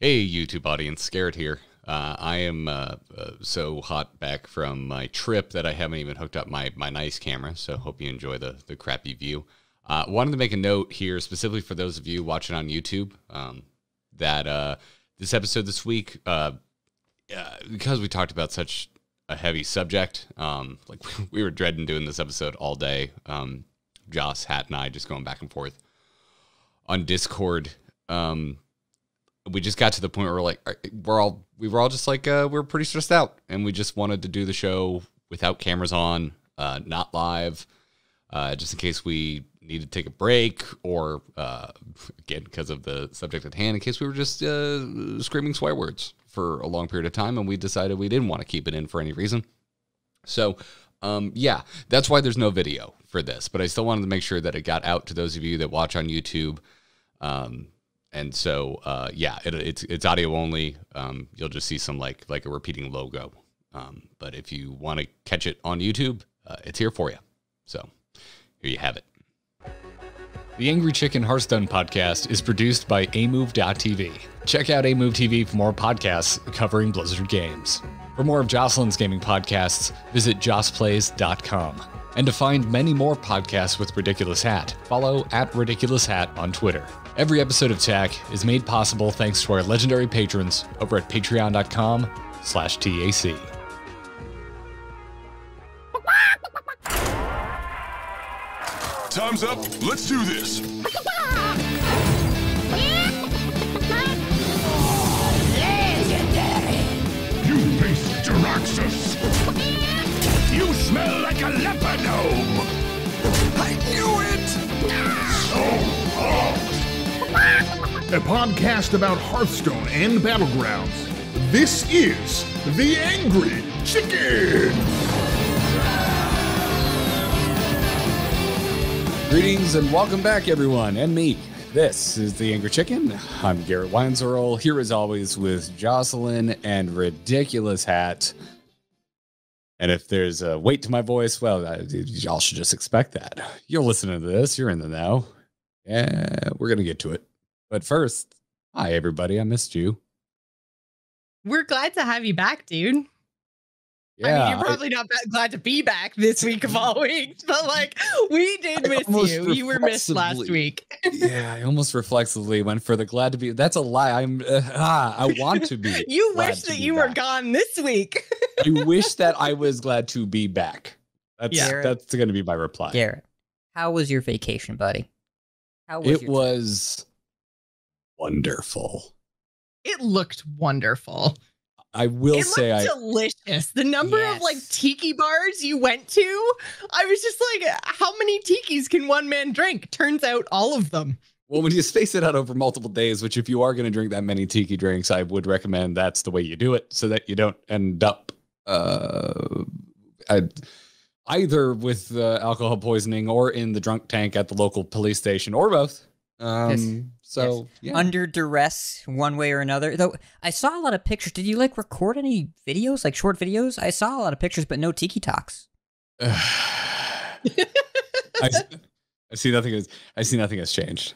Hey, YouTube audience, Garrett here. I am so hot back from my trip that I haven't even hooked up my nice camera, so hope you enjoy the crappy view. Wanted to make a note here, specifically for those of you watching on YouTube, that this episode this week, because we talked about such a heavy subject, like we were dreading doing this episode all day, Joss, Hat, and I just going back and forth on Discord. We just got to the point where we're like, we were all just like, we're pretty stressed out, and we just wanted to do the show without cameras on, not live, just in case we need to take a break, or again, because of the subject at hand, in case we were just screaming swear words for a long period of time, and we decided we didn't want to keep it in for any reason. So, yeah, that's why there's no video for this, but I still wanted to make sure that it got out to those of you that watch on YouTube. And so, yeah, it's audio only. You'll just see some like a repeating logo. But if you want to catch it on YouTube, it's here for you. So here you have it. The Angry Chicken Hearthstone podcast is produced by amove.tv. Check out amove.tv for more podcasts covering Blizzard games. For more of Jocelyn's gaming podcasts, visit jossplays.com. And to find many more podcasts with Ridiculous Hat, follow @RidiculousHat on Twitter. Every episode of TAC is made possible thanks to our legendary patrons over at patreon.com/TAC. Time's up. Let's do this. Legendary! You face Jaraxxus. You smell like a leopard gnome! I knew it! So hot. A podcast about Hearthstone and Battlegrounds. This is The Angry Chicken! Greetings and welcome back, everyone, and me. This is The Angry Chicken. I'm Garrett Weinzerl, here as always with Jocelyn and Ridiculous Hat. And if there's a weight to my voice, well, y'all should just expect that. You're listening to this, you're in the know. Yeah, we're going to get to it. But first, hi, everybody. I missed you. We're glad to have you back, dude. Yeah, I mean, you're probably not glad to be back this week of all weeks, but like, we did miss you. You were missed last week. Yeah, I almost reflexively went for the glad to be. That's a lie. I want to be. You wish that you were gone this week. I wish that I was glad to be back. That's going to be my reply. Garrett, how was your vacation, buddy? How was it? Was wonderful. It looked wonderful. I will say, it looked delicious. The number of like tiki bars you went to, I was just like, how many tikis can one man drink? Turns out all of them. Well, when you space it out over multiple days, which if you are going to drink that many tiki drinks, I would recommend that's the way you do it, so that you don't end up either with alcohol poisoning or in the drunk tank at the local police station, or both. So yeah. Under duress, one way or another. Though I saw a lot of pictures. Did you like record any videos, like short videos? I saw a lot of pictures, but no tiki talks. I see nothing has changed.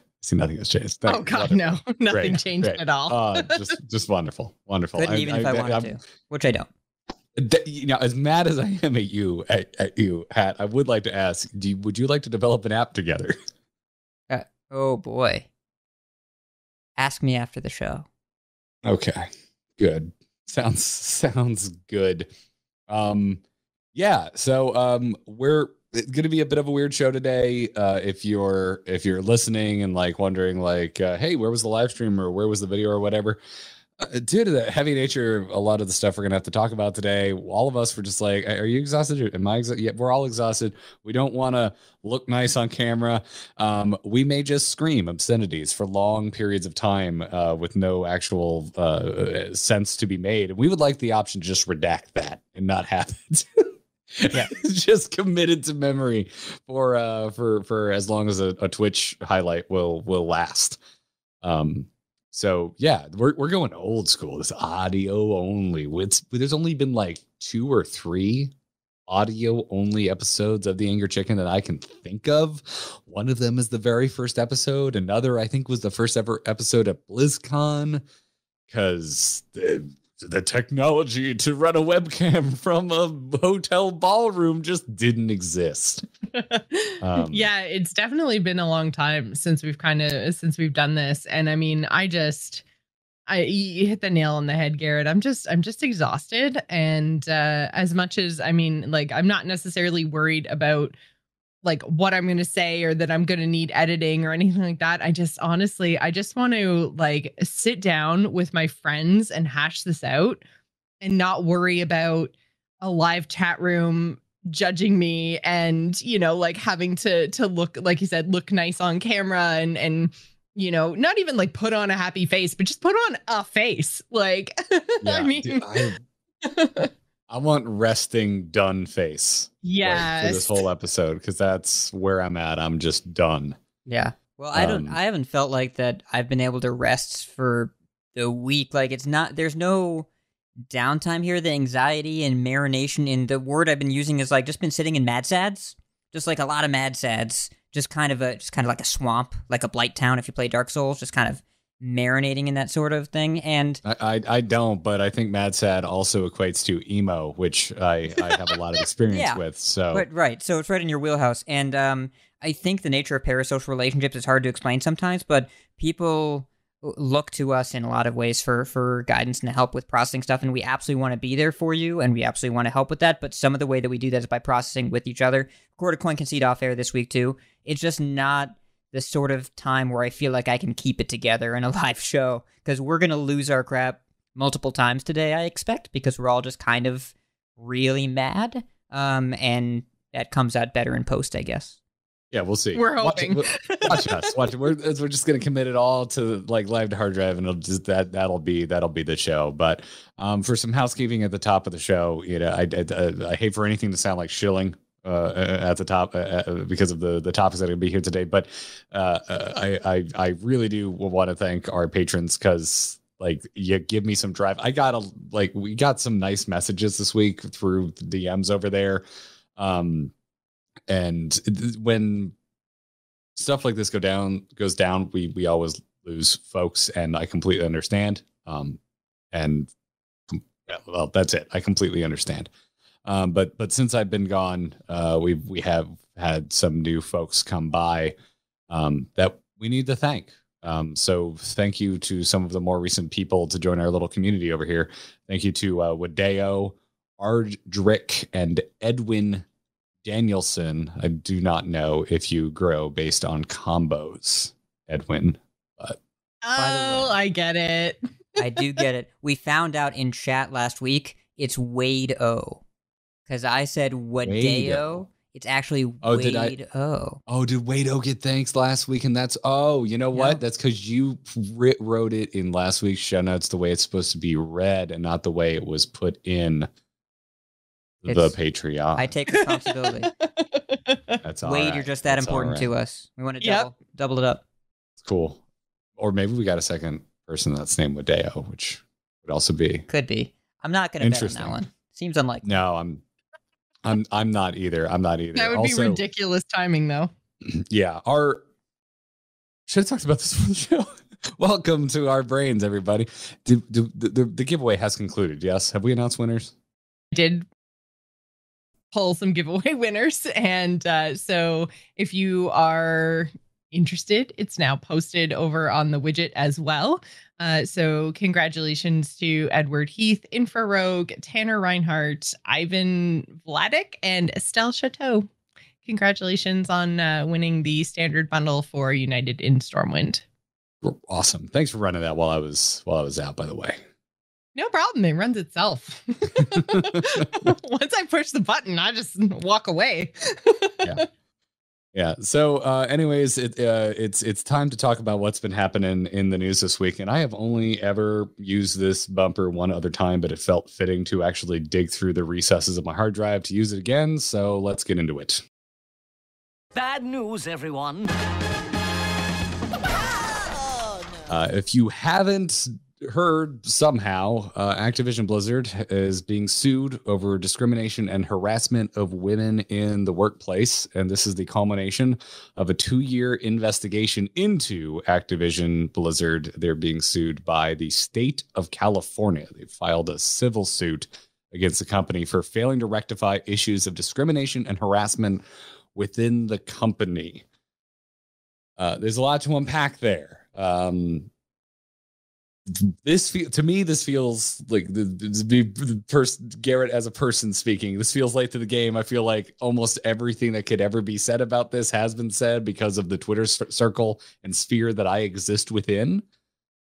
Oh God, no, nothing changed at all. Just wonderful. Couldn't even if I wanted to, which I don't. You know, as mad as I am at you, Hat, I would like to ask: would you like to develop an app together? Oh boy. Ask me after the show. Okay. Good. Sounds good. Yeah, so we're going to be a bit of a weird show today. If you're listening and like wondering like, hey, where was the live stream or where was the video or whatever? Due to the heavy nature of a lot of the stuff we're going to have to talk about today, all of us were just like, are you exhausted? Am I exhausted? Yeah, we're all exhausted. We don't want to look nice on camera. We may just scream obscenities for long periods of time with no actual sense to be made. And we would like the option to just redact that and not have it. Yeah, just committed to memory for as long as a Twitch highlight will last. So yeah, we're going old school. This audio only. There's only been like 2 or 3 audio only episodes of The Angry Chicken that I can think of. One of them is the very first episode. Another, I think, was the first ever episode at BlizzCon. because the technology to run a webcam from a hotel ballroom just didn't exist. Yeah, it's definitely been a long time since we've done this. And I mean, you hit the nail on the head, Garrett. I'm just exhausted. And as much as, I mean, like, I'm not necessarily worried about like what I'm going to say or that I'm going to need editing or anything like that. I just want to like sit down with my friends and hash this out and not worry about a live chat room judging me and, you know, like having to look, like you said, look nice on camera and, you know, not even like put on a happy face, but just put on a face. Like, yeah, I mean, dude, I want resting done face. Yes. For this whole episode, because that's where I'm at. I'm just done. Yeah. Well, I haven't felt like that I've been able to rest for the week. Like there's no downtime here. The anxiety and marination in the word I've been using is like just been sitting in mad sads. Just like a lot of mad sads. Just kind of like a swamp, like a blight town if you play Dark Souls, just kind of marinating in that sort of thing. And I don't, but I think mad sad also equates to emo, which I have a lot of experience with. So right. So it's right in your wheelhouse. And I think the nature of parasocial relationships is hard to explain sometimes, but people look to us in a lot of ways for guidance and help with processing stuff, and we absolutely want to be there for you, and we absolutely want to help with that, but some of the way that we do that is by processing with each other. Record a Coin Conceit off air this week too. It's just not the sort of time where I feel like I can keep it together in a live show, because we're going to lose our crap multiple times today, I expect, because we're all just kind of really mad, and that comes out better in post, I guess. Yeah, we'll see. We're hoping. Watch us. Watch it. We're just gonna commit it all to like live to hard drive, and it'll just that'll be the show. But for some housekeeping at the top of the show, you know, I hate for anything to sound like shilling at the top because of the topics that are gonna be here today. But I really do want to thank our patrons, because like you give me some drive. We got some nice messages this week through the DMs over there. And when stuff like this goes down, we always lose folks, and I completely understand. And well, that's it. I completely understand. But since I've been gone, we have had some new folks come by that we need to thank. So thank you to some of the more recent people to join our little community over here. Thank you to Wadeo, Ardrick, and Edwin Danielson. I do not know if you grow based on combos, Edwin. But I get it. I do get it. We found out in chat last week it's Wade-O. Because I said Wadeo. It's actually Wade-O. Did Wade-O get thanks last week? And that's, you know what? That's because you wrote it in last week's show notes the way it's supposed to be read and not the way it was put in the Patreon. I take responsibility. That's all Wade, right. you're just that important to us. We want to double it up. It's cool. Or maybe we got a second person that's named Wadeo, which would also be. Could be. I'm not going to bet on that one. Seems unlikely. No, I'm not either. I'm not either. That would be ridiculous timing, though. Yeah. Should have talked about this on the show. Welcome to our brains, everybody. The giveaway has concluded. Yes. Have we announced winners? I did pull some giveaway winners, and so if you are interested, it's now posted over on the widget as well. So congratulations to Edward Heath, Infrarogue, Tanner Reinhardt, Ivan Vladik, and Estelle Chateau. Congratulations on winning the standard bundle for United in Stormwind. Awesome. Thanks for running that while I was out, by the way. No problem. It runs itself. Once I push the button, I just walk away. Yeah. So, anyways, it's time to talk about what's been happening in the news this week. And I have only ever used this bumper one other time, but it felt fitting to actually dig through the recesses of my hard drive to use it again. So let's get into it. Bad news, everyone. If you haven't heard somehow Activision Blizzard is being sued over discrimination and harassment of women in the workplace. And this is the culmination of a 2-year investigation into Activision Blizzard. They're being sued by the state of California. They filed a civil suit against the company for failing to rectify issues of discrimination and harassment within the company. There's a lot to unpack there. This feels like the person, Garrett as a person speaking. This feels late to the game. I feel like almost everything that could ever be said about this has been said because of the Twitter circle and sphere that I exist within.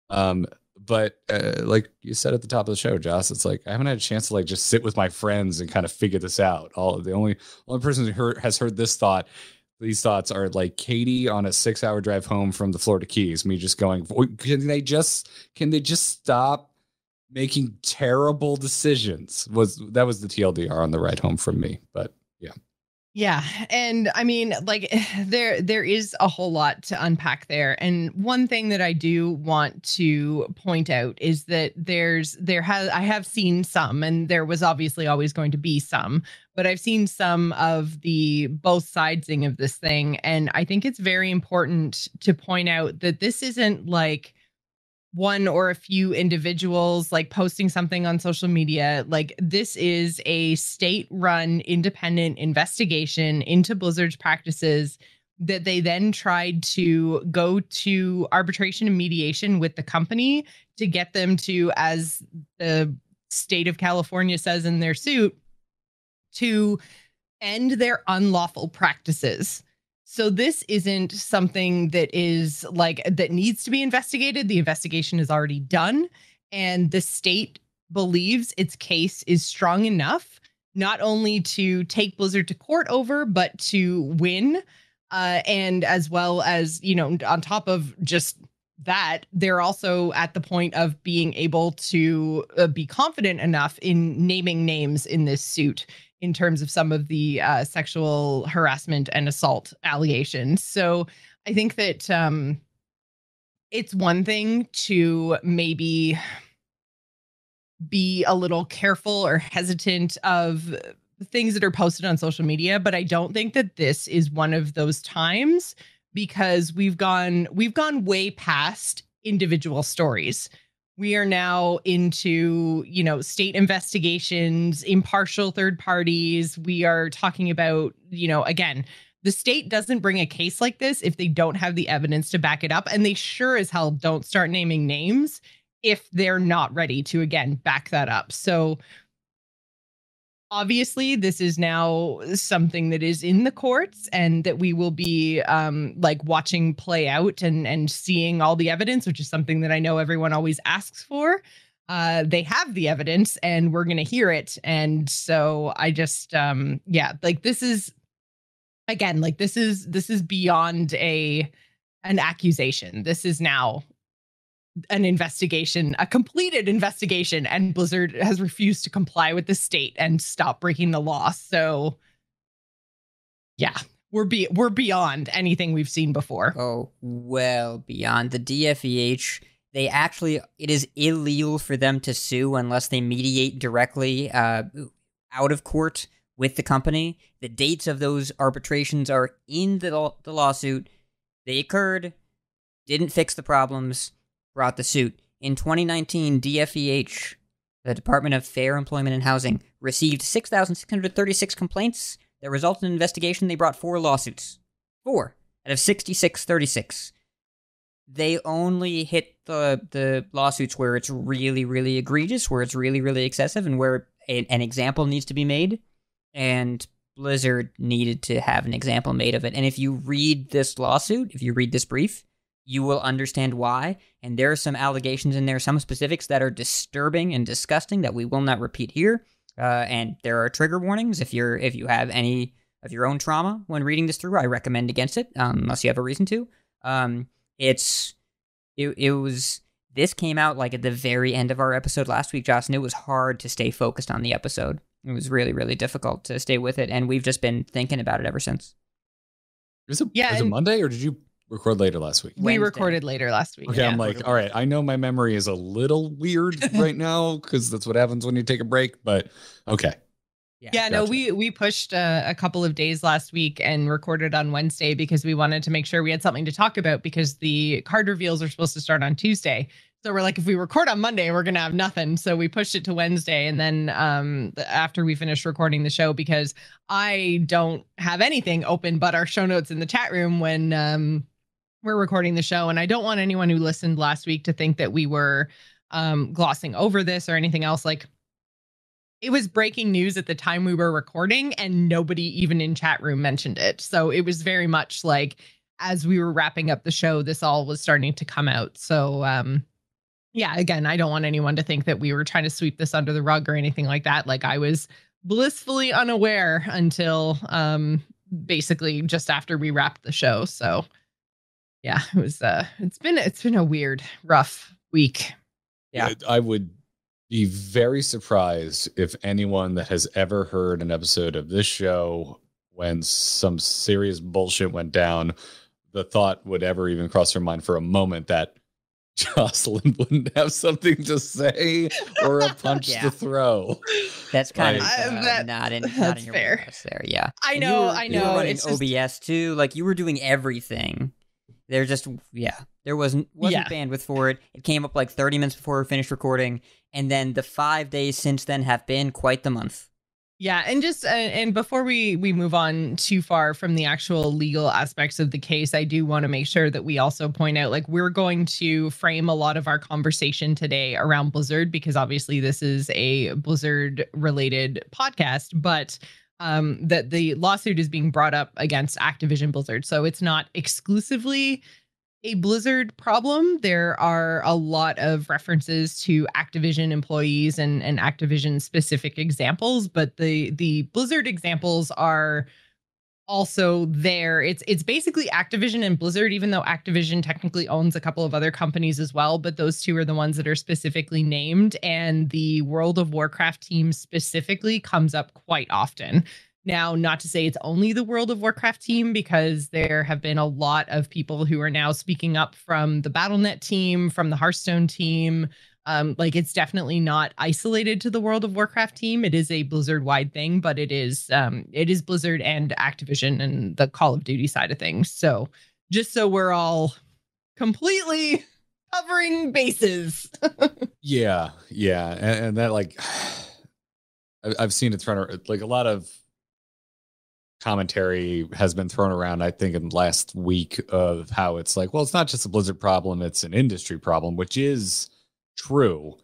But like you said at the top of the show, Joss, it's like I haven't had a chance to like just sit with my friends and kind of figure this out. The only person who has heard these thoughts are like Katie on a 6-hour drive home from the Florida Keys. Me just going, can they just stop making terrible decisions? That was the TLDR on the ride home from me. But yeah. Yeah. And I mean, like there is a whole lot to unpack there. And one thing that I do want to point out is that I have seen some, and there was obviously always going to be some, but I've seen some of the both sidesing of this thing. And I think it's very important to point out that this isn't like one or a few individuals like posting something on social media. Like this is a state-run independent investigation into Blizzard's practices that they then tried to go to arbitration and mediation with the company to get them to, as the state of California says in their suit, to end their unlawful practices. So this isn't something that is like that needs to be investigated. The investigation is already done, and the state believes its case is strong enough not only to take Blizzard to court over, but to win. And as well as, you know, on top of just that, they're also at the point of being able to be confident enough in naming names in this suit in terms of some of the sexual harassment and assault allegations. So I think that it's one thing to maybe be a little careful or hesitant of things that are posted on social media, but I don't think that this is one of those times, because we've gone way past individual stories. We are now into, you know, state investigations, impartial third parties. We are talking about, you know, again, the state doesn't bring a case like this if they don't have the evidence to back it up. And they sure as hell don't start naming names if they're not ready to, again, back that up. So obviously, this is now something that is in the courts and that we will be like watching play out and seeing all the evidence, which is something that I know everyone always asks for. They have the evidence and we're going to hear it. And so I just, like this is, again, like this is beyond an accusation. This is now an investigation, a completed investigation, and Blizzard has refused to comply with the state and stop breaking the law. So yeah, we're beyond anything we've seen before. Oh, well beyond. The DFEH, it is illegal for them to sue unless they mediate directly out of court with the company. The dates of those arbitrations are in the lawsuit. They occurred, didn't fix the problems, brought the suit. In 2019, DFEH, the Department of Fair Employment and Housing, received 6,636 complaints that resulted in an investigation. They brought 4 lawsuits. 4 out of 6636. They only hit the lawsuits where it's really, really egregious, where it's really, really excessive, and where an example needs to be made. And Blizzard needed to have an example made of it. And if you read this lawsuit, if you read this brief, you will understand why. And there are some allegations in there, some specifics that are disturbing and disgusting that we will not repeat here. And there are trigger warnings. If you have any of your own trauma when reading this through, I recommend against it, unless you have a reason to. This came out like at the very end of our episode last week, Josh, and it was hard to stay focused on the episode. It was really, really difficult to stay with it, and we've just been thinking about it ever since. Was it Monday, or did you record later last week? We Wednesday. recorded later last week. Okay, I'm like, all right, I know my memory is a little weird right now because that's what happens when you take a break, but okay. Yeah, no, we pushed a couple of days last week and recorded on Wednesday because we wanted to make sure we had something to talk about because the card reveals are supposed to start on Tuesday. So we're like, if we record on Monday, we're going to have nothing. So we pushed it to Wednesday. And then after we finished recording the show, because I don't have anything open but our show notes in the chat room when we're recording the show. And I don't want anyone who listened last week to think that we were glossing over this or anything else. Like, it was breaking news at the time we were recording and nobody even in chat room mentioned it. So it was very much like, as we were wrapping up the show, this all was starting to come out. So, yeah, again, I don't want anyone to think that we were trying to sweep this under the rug or anything like that. Like, I was blissfully unaware until basically just after we wrapped the show. So yeah, it was it's been a weird, rough week. Yeah. I would be very surprised if anyone that has ever heard an episode of this show when some serious bullshit went down, the thought would ever even cross their mind for a moment that Jocelyn wouldn't have something to say or a punch to throw. That's kind of not in your fair. wheelhouse there. Yeah, I And know. You were running It's just, OBS too. Like, you were doing everything. There wasn't bandwidth for it. It came up like 30 minutes before we finished recording, and then the 5 days since then have been quite the month. yeah, and just and before we move on too far from the actual legal aspects of the case, I do want to make sure that we also point out, like, we're going to frame a lot of our conversation today around Blizzard because obviously this is a Blizzard related podcast, but that the lawsuit is being brought up against Activision Blizzard. So it's not exclusively a Blizzard problem. There are a lot of references to Activision employees and Activision specific examples, but the Blizzard examples are also there. It's basically Activision and Blizzard, even though Activision technically owns a couple of other companies as well, but those two are the ones that are specifically named, and the World of Warcraft team specifically comes up quite often. Now, not to say it's only the World of Warcraft team, because there have been a lot of people who are now speaking up from the Battle.net team, from the Hearthstone team. Like, it's definitely not isolated to the World of Warcraft team. It is a Blizzard-wide thing, but it is Blizzard and Activision and the Call of Duty side of things. So just so we're all completely covering bases. Yeah. And that, like, I've seen it thrown around, like, a lot of commentary has been thrown around, I think, in the last week of how it's like, well, it's not just a Blizzard problem, it's an industry problem, which is true.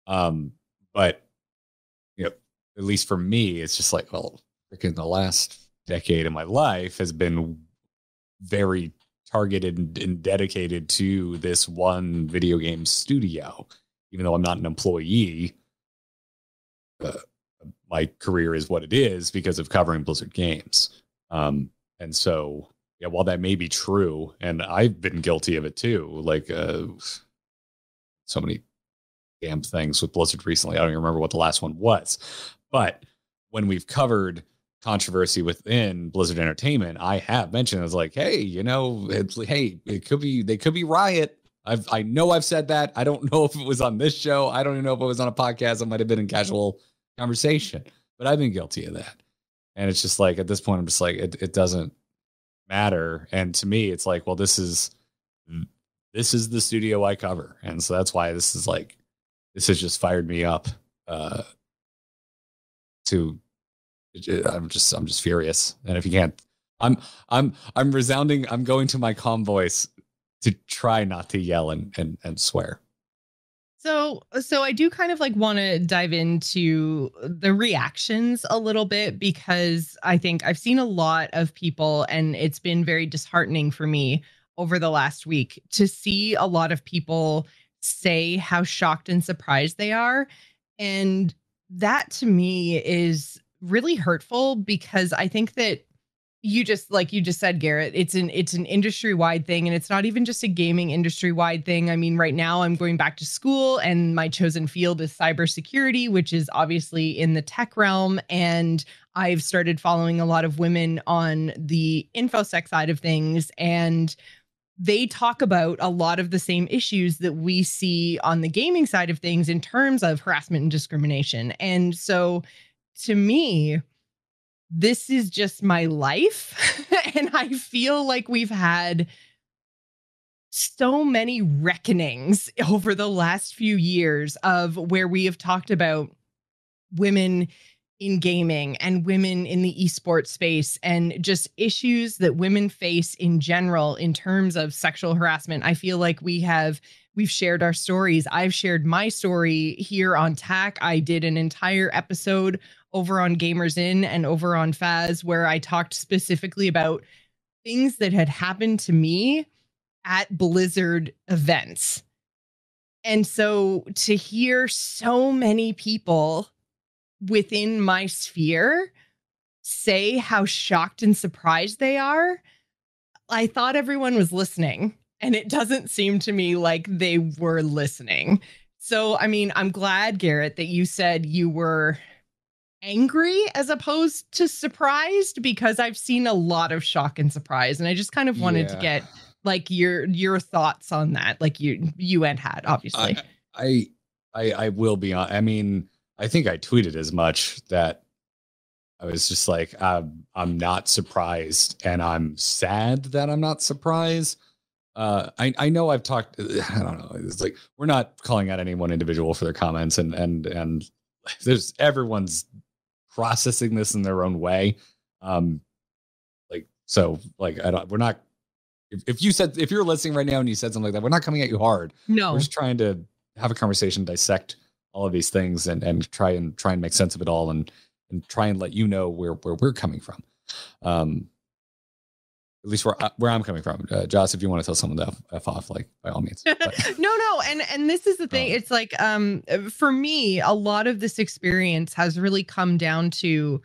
But, you know, at least for me, it's just like, well, freaking the last decade of my life has been very targeted and dedicated to this one video game studio. Even though I'm not an employee, my career is what it is because of covering Blizzard games. And so, yeah, while that may be true, and I've been guilty of it too, like so many damn things with Blizzard recently. I don't even remember what the last one was. But when we've covered controversy within Blizzard Entertainment, I have mentioned, I was like, hey, you know, they could be Riot. I know I've said that. I don't know if it was on this show. I don't even know if it was on a podcast. It might have been in casual conversation, but I've been guilty of that. And it's just like, at this point, I'm just like, it doesn't matter. And to me, it's like, well, this is the studio I cover. And so that's why this has just fired me up I'm just furious. And if you can't, I'm resounding. I'm going to my calm voice to try not to yell and swear. So I do kind of like want to dive into the reactions a little bit, because I think I've seen a lot of people, and it's been very disheartening for me over the last week to see a lot of people say how shocked and surprised they are. And that to me is really hurtful, because I think that you just said, Garrett, it's an industry-wide thing, and it's not even just a gaming industry-wide thing. I mean, right now I'm going back to school, and my chosen field is cybersecurity, which is obviously in the tech realm. And I've started following a lot of women on the InfoSec side of things. And they talk about a lot of the same issues that we see on the gaming side of things in terms of harassment and discrimination. And so to me, this is just my life. And I feel like we've had so many reckonings over the last few years of where we have talked about women in gaming and women in the esports space and just issues that women face in general in terms of sexual harassment. I feel like we've shared our stories. I've shared my story here on TAC. I did an entire episode over on Gamers In and over on Faz where I talked specifically about things that had happened to me at Blizzard events. And so to hear so many people within my sphere say how shocked and surprised they are, I thought everyone was listening, and it doesn't seem to me like they were listening. So, I mean, I'm glad, Garrett, that you said you were angry as opposed to surprised, because I've seen a lot of shock and surprise, and I just kind of wanted to get like your thoughts on that, like you and had obviously. I will be on. I mean, I think I tweeted as much, that I was just like, I'm not surprised, and I'm sad that I'm not surprised. I know I've talked. I don't know. It's like we're not calling out any one individual for their comments, and there's everyone's processing this in their own way. We're not. If you're listening right now and you said something like that, we're not coming at you hard. No, we're just trying to have a conversation, dissect all of these things, and try and make sense of it all, and try and let you know where we're coming from. At least where I'm coming from. Joss, if you want to tell someone to F off, like, by all means. No. And this is the thing. It's like, for me, a lot of this experience has really come down to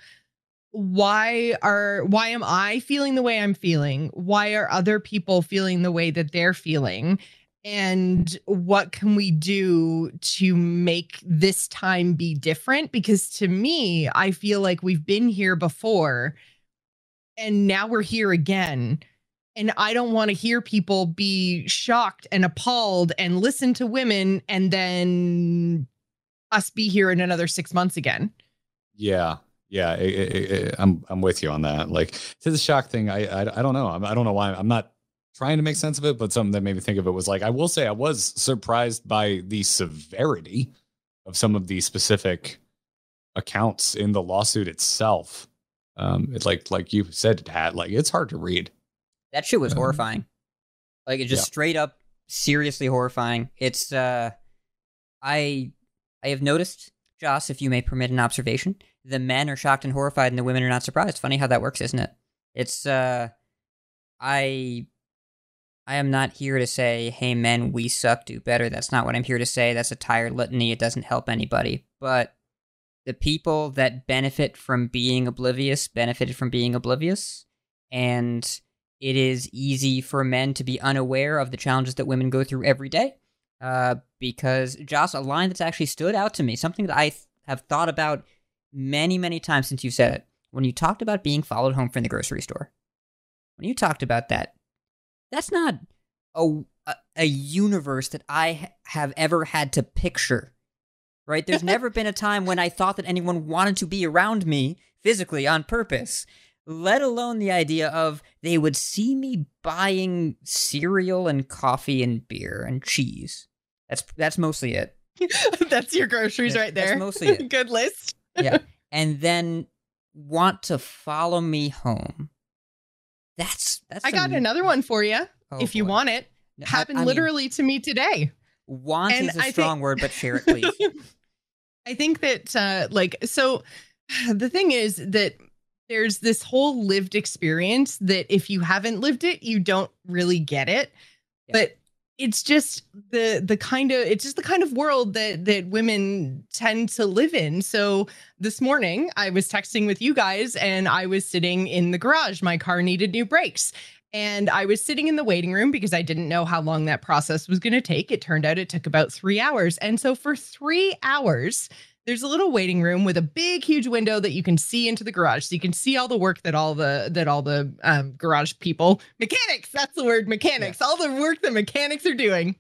why am I feeling the way I'm feeling? Why are other people feeling the way that they're feeling? And what can we do to make this time be different? Because to me, I feel like we've been here before and now we're here again. And I don't want to hear people be shocked and appalled and listen to women and then us be here in another 6 months again. Yeah. I'm with you on that. Like, to the shock thing, I don't know. I don't know why. I'm not trying to make sense of it, but something that made me think of it was like, I will say I was surprised by the severity of some of the specific accounts in the lawsuit itself. It's like you said, Pat, like, it's hard to read. That shit was horrifying. Like, it's just straight up seriously horrifying. It's I have noticed, Joss, if you may permit an observation, the men are shocked and horrified and the women are not surprised. Funny how that works, isn't it? It's I am not here to say, hey men, we suck, do better. That's not what I'm here to say. That's a tired litany. It doesn't help anybody. But the people that benefit from being oblivious benefited from being oblivious. And it is easy for men to be unaware of the challenges that women go through every day. Because, Joss, a line that's actually stood out to me, something that I have thought about many, many times since you said it, when you talked about being followed home from the grocery store. When you talked about that, that's not a universe that I have ever had to picture, right? There's never been a time when I thought that anyone wanted to be around me physically on purpose, let alone the idea of they would see me buying cereal and coffee and beer and cheese. That's mostly it. That's your groceries right there. That's mostly it. Good list. Yeah. And then want to follow me home. That's I got another one for you, if you want it. Happened literally to me today. Want is a strong word, but share it, please. I think that, so the thing is that there's this whole lived experience that if you haven't lived it, you don't really get it. Yeah. But it's just the kind of world that women tend to live in. So this morning I was texting with you guys and I was sitting in the garage. My car needed new brakes. And I was sitting in the waiting room because I didn't know how long that process was going to take. It turned out it took about 3 hours. And so for 3 hours, there's a little waiting room with a big, huge window that you can see into the garage. So you can see all the work that all the garage people, mechanics, that's the word, mechanics, all the work that mechanics are doing.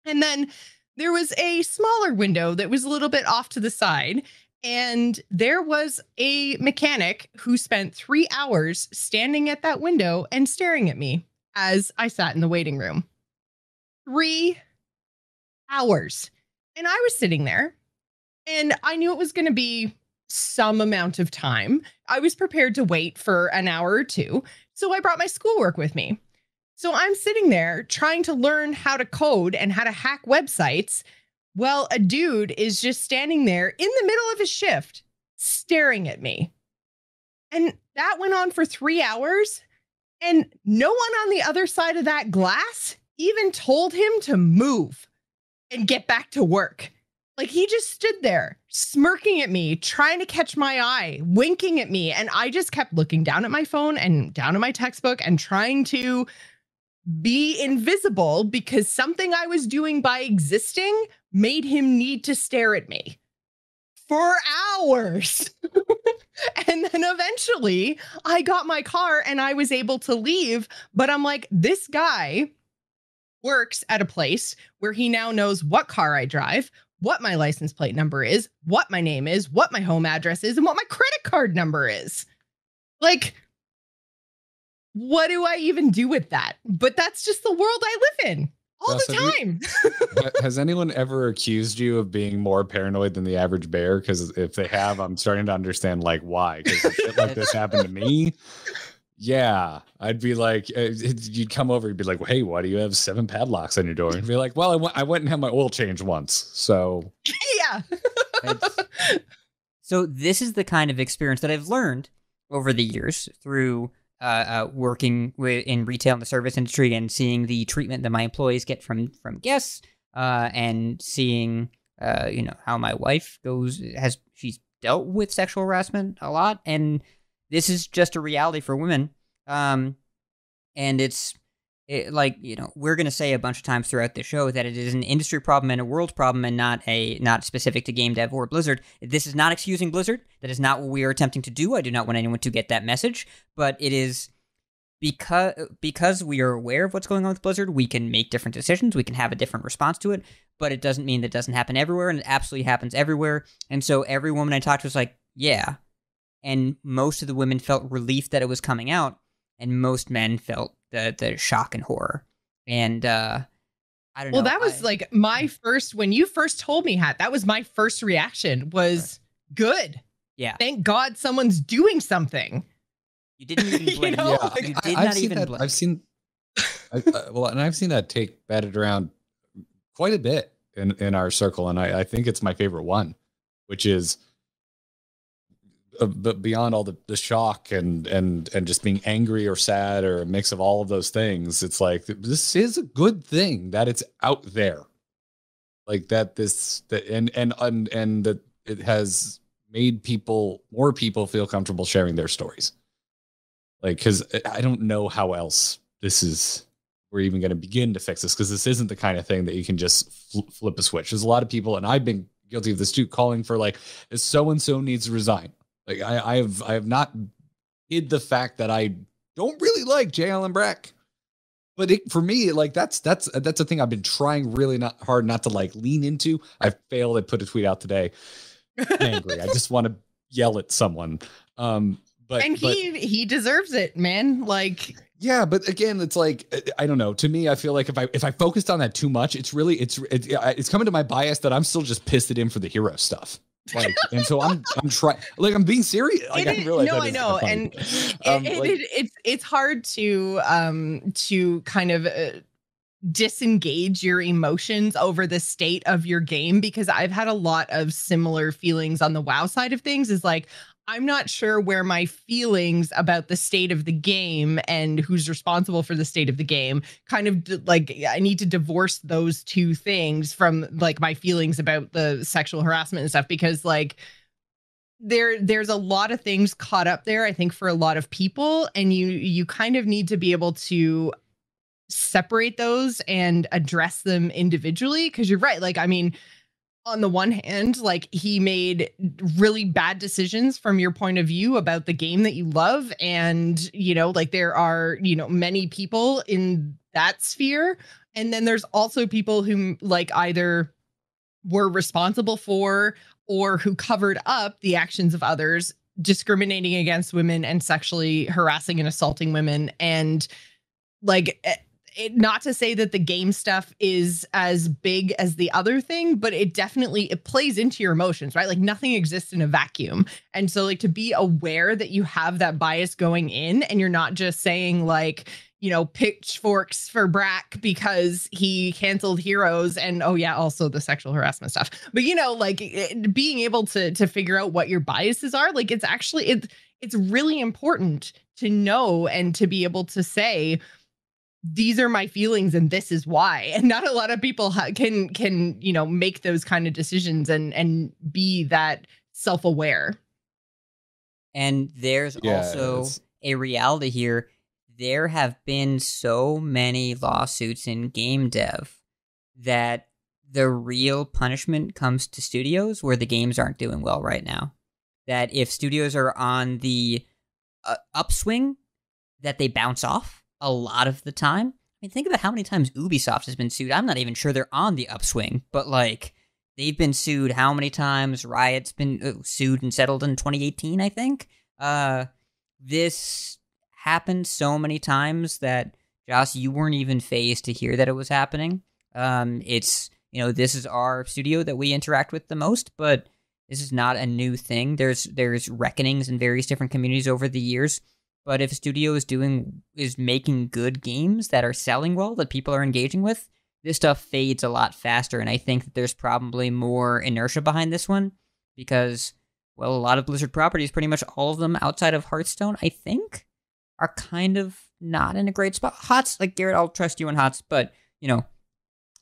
And then there was a smaller window that was a little bit off to the side. And there was a mechanic who spent 3 hours standing at that window and staring at me as I sat in the waiting room. 3 hours. And I was sitting there and I knew it was going to be some amount of time. I was prepared to wait for an hour or two. So I brought my schoolwork with me. So I'm sitting there trying to learn how to code and how to hack websites. Well, a dude is just standing there in the middle of his shift, staring at me. And that went on for 3 hours. And no one on the other side of that glass even told him to move and get back to work. Like, he just stood there smirking at me, trying to catch my eye, winking at me. And I just kept looking down at my phone and down at my textbook and trying to be invisible because something I was doing by existing made him need to stare at me for hours. And then eventually I got my car and I was able to leave. But I'm like, this guy works at a place where he now knows what car I drive, what my license plate number is, what my name is, what my home address is, and what my credit card number is. Like, what do I even do with that? But that's just the world I live in all the time. Has anyone ever accused you of being more paranoid than the average bear? Because if they have, I'm starting to understand like why. Because if shit like this happened to me, yeah, I'd be like, you'd come over, you'd be like, well, hey, why do you have 7 padlocks on your door? And be like, well, I went and had my oil changed once. So yeah. So this is the kind of experience that I've learned over the years through working in retail and the service industry and seeing the treatment that my employees get from guests, and seeing how my wife she's dealt with sexual harassment a lot, and this is just a reality for women. And we're going to say a bunch of times throughout the show that it is an industry problem and a world problem and not specific to game dev or Blizzard. This is not excusing Blizzard. That is not what we are attempting to do. I do not want anyone to get that message, but it is because we are aware of what's going on with Blizzard, we can make different decisions. We can have a different response to it, but it doesn't mean that it doesn't happen everywhere, and it absolutely happens everywhere. And so every woman I talked to was like, yeah. And most of the women felt relief that it was coming out, and most men felt the shock and horror. And I don't know. Well, that was like my first, when you first told me, Hat, that was my first reaction was good. Yeah. Thank God someone's doing something. You didn't even blink. You did not even blink. I've seen that take batted around quite a bit in our circle, and I think it's my favorite one, which is beyond all the shock and just being angry or sad or a mix of all of those things. It's like, this is a good thing that it's out there, like that it has made more people feel comfortable sharing their stories. Like, because I don't know how else we're even going to begin to fix this, because this isn't the kind of thing that you can just flip a switch. There's a lot of people, and I've been guilty of this too, calling for like, so-and-so needs to resign. Like I have not hid the fact that I don't really like J. Allen Brack, but for me, like that's a thing I've been trying really hard not to like lean into. I failed. I put a tweet out today. I'm angry. I just want to yell at someone. But he deserves it, man. Like, yeah, but again, it's like, I don't know. To me, I feel like if I focused on that too much, it's coming to my bias that I'm still just pissed at him for the hero stuff. Like, and so I'm trying, like, I'm being serious. Like, I know. And it's hard to kind of disengage your emotions over the state of your game, because I've had a lot of similar feelings on the WoW side of things. Is like, I'm not sure where my feelings about the state of the game and who's responsible for the state of the game, kind of like, I need to divorce those two things from like my feelings about the sexual harassment and stuff, because like there's a lot of things caught up there, I think, for a lot of people, and you kind of need to be able to separate those and address them individually, because you're right. Like, I mean, on the one hand, like he made really bad decisions from your point of view about the game that you love. And, like there are, many people in that sphere. And then there's also people who like either were responsible for or who covered up the actions of others, discriminating against women and sexually harassing and assaulting women. And like, not to say that the game stuff is as big as the other thing, but it plays into your emotions, right? Like nothing exists in a vacuum. And so like to be aware that you have that bias going in and you're not just saying like, pitchforks for Brack because he canceled Heroes and also the sexual harassment stuff. But being able to figure out what your biases are, like it's really important to know and to be able to say, these are my feelings and this is why. And not a lot of people can make those kind of decisions and be that self-aware. And there's also a reality here. There have been so many lawsuits in game dev that the real punishment comes to studios where the games aren't doing well right now. That if studios are on the upswing, that they bounce off a lot of the time. I mean, think about how many times Ubisoft has been sued. I'm not even sure they're on the upswing, but like they've been sued how many times? Riot's been sued and settled in 2018, I think. This happened so many times that, Joss, you weren't even fazed to hear that it was happening. It's, this is our studio that we interact with the most, but this is not a new thing. There's reckonings in various different communities over the years. But if a studio is making good games that are selling well, that people are engaging with, this stuff fades a lot faster. And I think that there's probably more inertia behind this one because, well, a lot of Blizzard properties, pretty much all of them outside of Hearthstone, I think, are kind of not in a great spot. HOTS, like Garrett, I'll trust you on HOTS, but,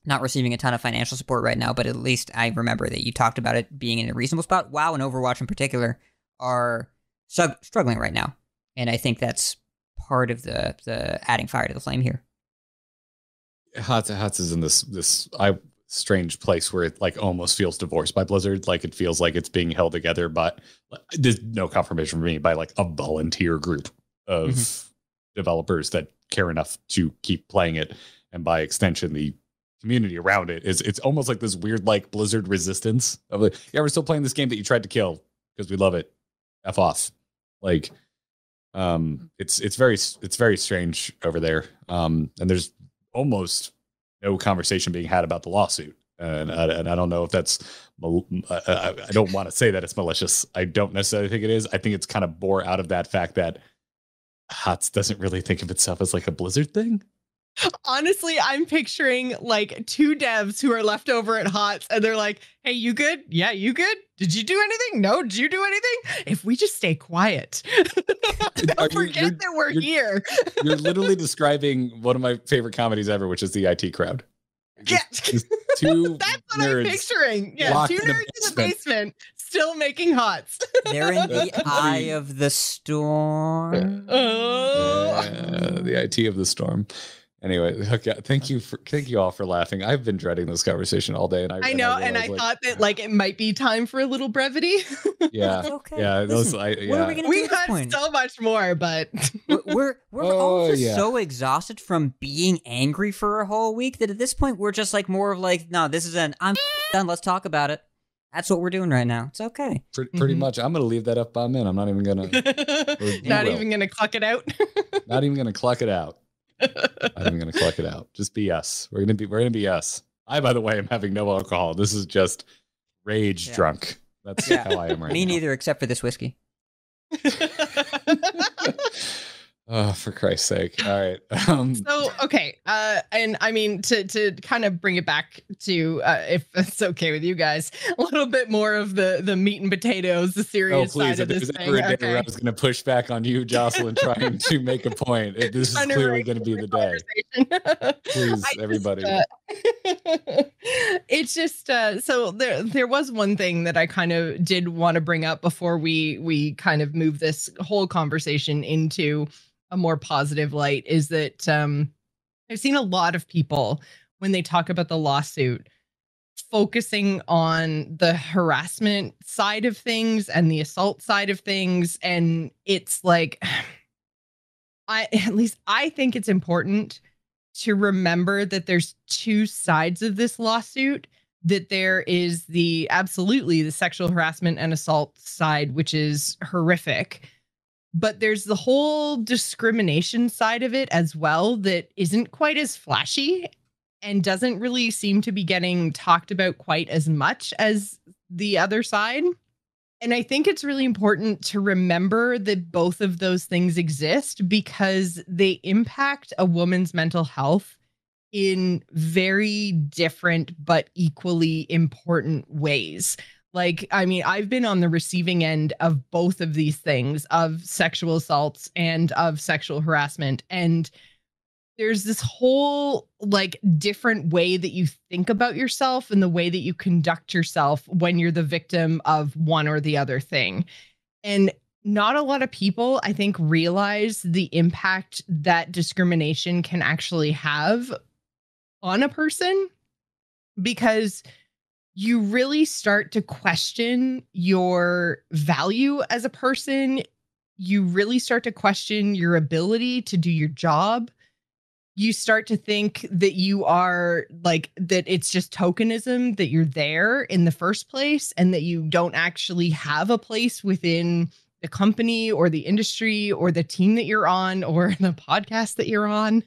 not receiving a ton of financial support right now. But at least I remember that you talked about it being in a reasonable spot. WoW and Overwatch in particular are struggling right now. And I think that's part of the adding fire to the flame here. HOTS is in this strange place where it like almost feels divorced by Blizzard. Like it feels like it's being held together, but there's no confirmation from me by like a volunteer group of developers that care enough to keep playing it, and by extension, the community around it it's almost like this weird like Blizzard resistance of like, yeah, we're still playing this game that you tried to kill because we love it. F off. Like. It's very strange over there. And there's almost no conversation being had about the lawsuit. And I don't know if that's, I don't want to say that it's malicious. I don't necessarily think it is. I think it's kind of bore out of that fact that HOTS doesn't really think of itself as like a Blizzard thing. Honestly, I'm picturing like two devs who are left over at HOTS and they're like, hey, you good? Yeah, you good? Did you do anything? No, did you do anything? If we just stay quiet, don't forget that we're here. You're literally describing one of my favorite comedies ever, which is the IT Crowd. Just two that's what I'm picturing. Yeah, two nerds in the basement still making HOTS. They're in the eye of the storm. The IT of the storm. Anyway, okay, thank you all for laughing. I've been dreading this conversation all day, and I know, and I thought that like it might be time for a little brevity. Yeah, okay. Yeah. Listen, what are we gonna do at this point? So much more, but we're all just so exhausted from being angry for a whole week that at this point we're just like more of like, no, this is I'm done. Let's talk about it. That's what we're doing right now. It's okay. Pretty much. I'm gonna leave that up by men. I'm not even gonna. Even gonna cluck it out. Not even gonna cluck it out. I'm even gonna cluck it out. Just be us. We're gonna be us. I, by the way, am having no alcohol. This is just rage drunk. That's how I am right now. Me neither, except for this whiskey. Oh, for Christ's sake! All right. So okay, and I mean to kind of bring it back to, if it's okay with you guys, a little bit more of the meat and potatoes, the serious side of this thing. Okay. I was going to push back on you, Jocelyn, trying to make a point. This is clearly going to be the day. Please, everybody. It's just so there was one thing that I kind of did want to bring up before we kind of move this whole conversation into a more positive light, is that I've seen a lot of people when they talk about the lawsuit focusing on the harassment side of things and the assault side of things. And it's like, at least I think it's important to remember that there's two sides of this lawsuit, that there is absolutely the sexual harassment and assault side, which is horrific. But there's the whole discrimination side of it as well that isn't quite as flashy and doesn't really seem to be getting talked about quite as much as the other side. And I think it's really important to remember that both of those things exist because they impact a woman's mental health in very different but equally important ways. Like, I mean, I've been on the receiving end of both of these things, of sexual assaults and of sexual harassment. And there's this whole like different way that you think about yourself and the way that you conduct yourself when you're the victim of one or the other thing. And not a lot of people, I think, realize the impact that discrimination can actually have on a person, because you really start to question your value as a person. You really start to question your ability to do your job. You start to think that you are like, that it's just tokenism, that you're there in the first place and that you don't actually have a place within the company or the industry or the team that you're on or the podcast that you're on.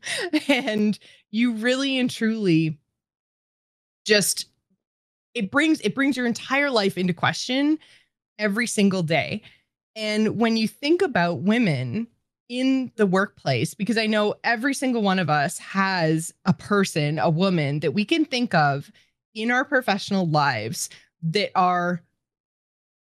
And you really and truly just, it brings your entire life into question every single day. And when you think about women in the workplace, because I know every single one of us has a person, a woman that we can think of in our professional lives that are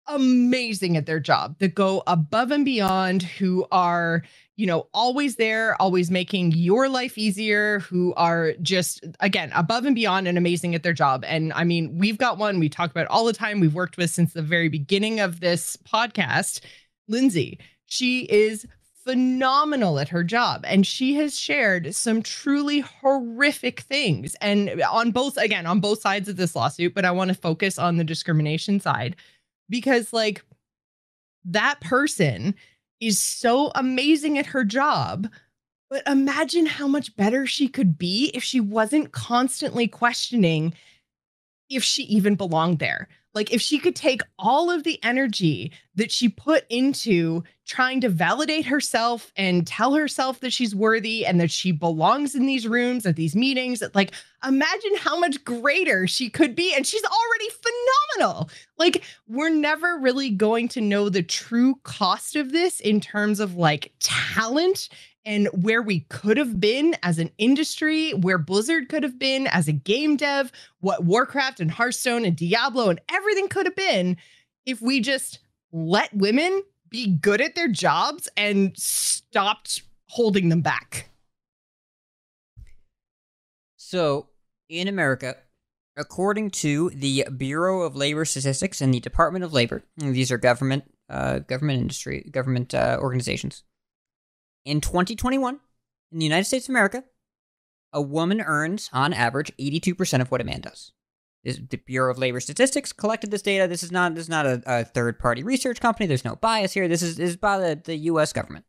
amazing at their job, that go above and beyond, who are, you know, always there, always making your life easier, who are just, again, above and beyond and amazing at their job. And I mean, we've got one we talk about all the time. We've worked with since the very beginning of this podcast, Lindsay. She is phenomenal at her job, and she has shared some truly horrific things, and on both sides of this lawsuit, but I want to focus on the discrimination side, because like, that person is so amazing at her job, but imagine how much better she could be if she wasn't constantly questioning if she even belonged there. Like, if she could take all of the energy that she put into trying to validate herself and tell herself that she's worthy and that she belongs in these rooms, at these meetings, like, imagine how much greater she could be. And she's already phenomenal. Like, we're never really going to know the true cost of this in terms of like talent and where we could have been as an industry, where Blizzard could have been as a game dev, what Warcraft and Hearthstone and Diablo and everything could have been if we just let women be good at their jobs and stopped holding them back. So, in America, according to the Bureau of Labor Statistics and the Department of Labor, these are government organizations. In 2021, in the United States of America, a woman earns, on average, 82% of what a man does. The Bureau of Labor Statistics collected this data. This is not a third-party research company. There's no bias here. This is by the U.S. government.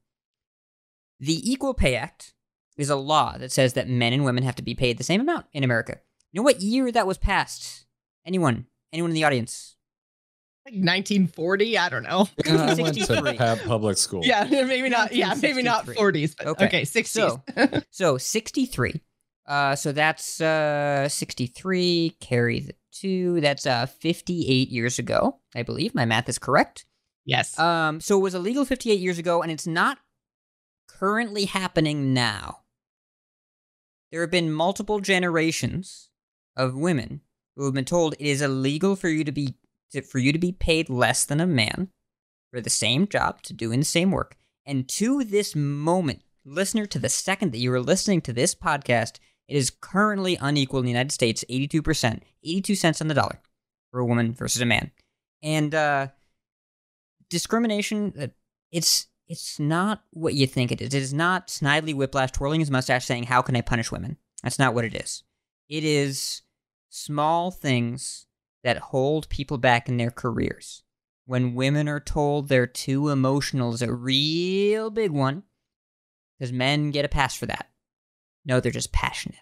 The Equal Pay Act is a law that says that men and women have to be paid the same amount in America. You know what year that was passed? Anyone in the audience? Like 1940, I don't know. I went to public school. Yeah, maybe not. Yeah, maybe not 40s. But okay, 60s. So 63. So that's 63. Carry the 2. That's 58 years ago, I believe. My math is correct. Yes. So it was illegal 58 years ago, and it's not currently happening now. There have been multiple generations of women who have been told it is illegal for you to be paid less than a man for the same job, to doing the same work. And to this moment, listener, to the second that you are listening to this podcast, it is currently unequal in the United States, 82%, 82 cents on the dollar for a woman versus a man. And discrimination, it's not what you think it is. It is not Snidely Whiplash twirling his mustache saying, how can I punish women? That's not what it is. It is small things that hold people back in their careers. When women are told they're too emotional is a real big one, because men get a pass for that. No, they're just passionate.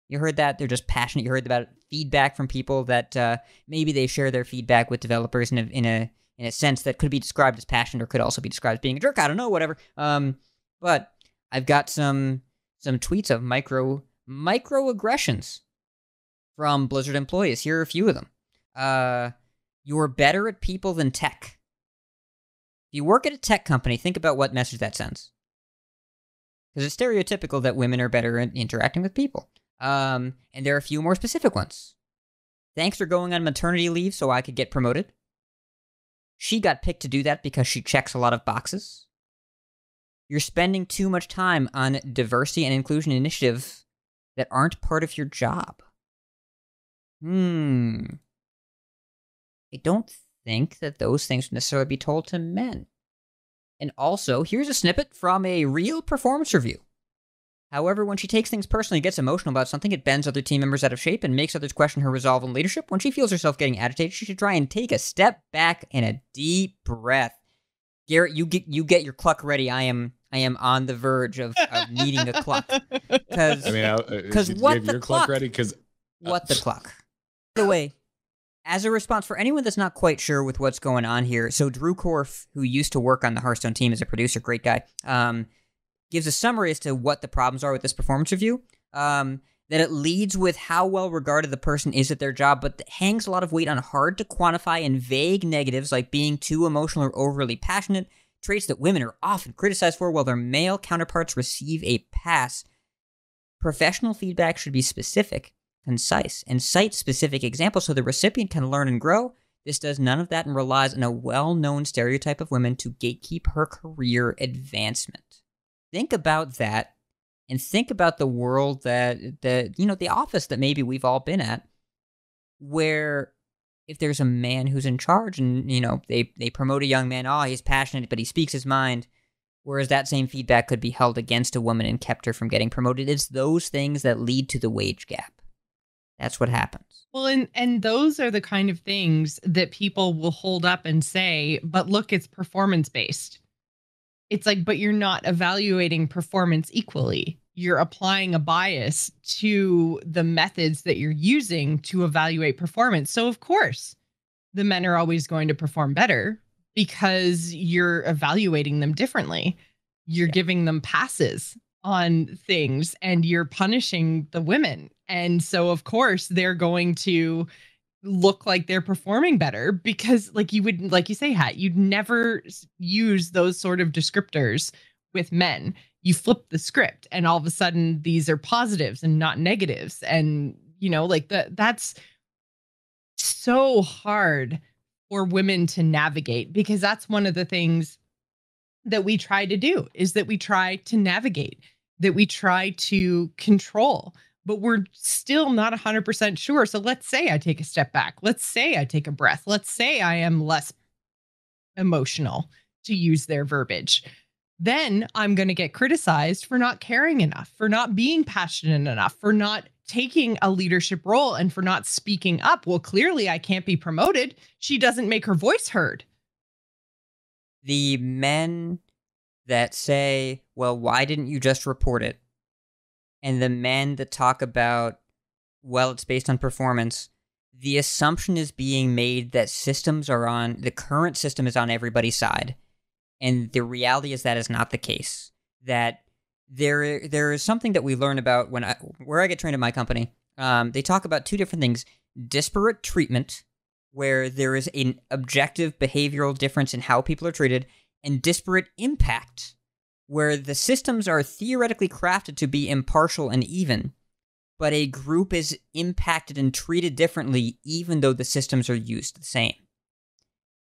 You heard that? They're just passionate. You heard about feedback from people that maybe they share their feedback with developers in a sense that could be described as passionate or could also be described as being a jerk. I don't know, whatever. But I've got some tweets of microaggressions from Blizzard employees. Here are a few of them. You're better at people than tech. If you work at a tech company, think about what message that sends. Because it's stereotypical that women are better at interacting with people. And there are a few more specific ones. Thanks for going on maternity leave so I could get promoted. She got picked to do that because she checks a lot of boxes. You're spending too much time on diversity and inclusion initiatives that aren't part of your job. I don't think that those things would necessarily be told to men. And also, here's a snippet from a real performance review. However, when she takes things personally and gets emotional about something, it bends other team members out of shape and makes others question her resolve and leadership. When she feels herself getting agitated, she should try and take a step back and a deep breath. Garrett, you get your cluck ready. I am on the verge of needing a cluck. Because what the cluck ready? Because what the cluck? By the way, as a response for anyone that's not quite sure with what's going on here, so Drew Korf, who used to work on the Hearthstone team as a producer, great guy, gives a summary as to what the problems are with this performance review. That it leads with how well regarded the person is at their job, but hangs a lot of weight on hard to quantify and vague negatives like being too emotional or overly passionate, traits that women are often criticized for while their male counterparts receive a pass. Professional feedback should be specific, concise, and cite specific examples so the recipient can learn and grow. This does none of that and relies on a well-known stereotype of women to gatekeep her career advancement. Think about that, and think about the world the office that maybe we've all been at, where if there's a man who's in charge and, they promote a young man, he's passionate, but he speaks his mind, whereas that same feedback could be held against a woman and kept her from getting promoted. It's those things that lead to the wage gap. That's what happens. Well, and those are the kind of things that people will hold up and say, but look, it's performance-based. It's like, but you're not evaluating performance equally. You're applying a bias to the methods that you're using to evaluate performance. So, of course, the men are always going to perform better because you're evaluating them differently. You're giving them passes on things and you're punishing the women. And so, of course, they're going to look like they're performing better because like you say, Hat, you'd never use those sort of descriptors with men. You flip the script and all of a sudden these are positives and not negatives. And, that's so hard for women to navigate because that's one of the things that we try to do is that we try to navigate, that we try to control. But we're still not 100% sure. So let's say I take a step back. Let's say I take a breath. Let's say I am less emotional, to use their verbiage. Then I'm going to get criticized for not caring enough, for not being passionate enough, for not taking a leadership role and for not speaking up. Well, clearly I can't be promoted. She doesn't make her voice heard. The men that say, well, why didn't you just report it? And the men that talk about, well, it's based on performance, the assumption is being made that the current system is on everybody's side. And the reality is that is not the case. That there is something that we learn about where I get trained at my company. They talk about two different things. Disparate treatment, where there is an objective behavioral difference in how people are treated, and disparate impact, where the systems are theoretically crafted to be impartial and even, but a group is impacted and treated differently even though the systems are used the same.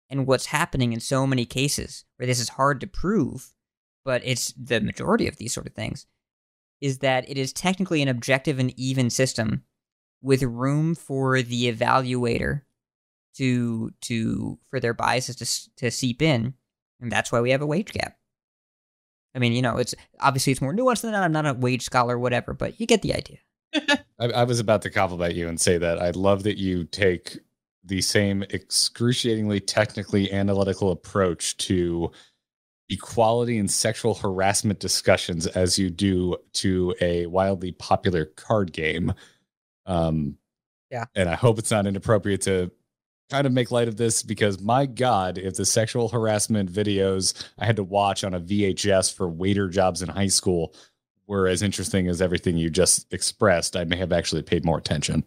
And what's happening in so many cases, where this is hard to prove, but it's the majority of these sort of things, is that it is technically an objective and even system with room for the evaluator for their biases to seep in, and that's why we have a wage gap. I mean, it's more nuanced than that. I'm not a wage scholar, whatever, but you get the idea. I was about to compliment you and say that I love that you take the same excruciatingly technically analytical approach to equality and sexual harassment discussions as you do to a wildly popular card game. Yeah. And I hope it's not inappropriate to kind of make light of this, because my God, if the sexual harassment videos I had to watch on a VHS for waiter jobs in high school were as interesting as everything you just expressed, I may have actually paid more attention.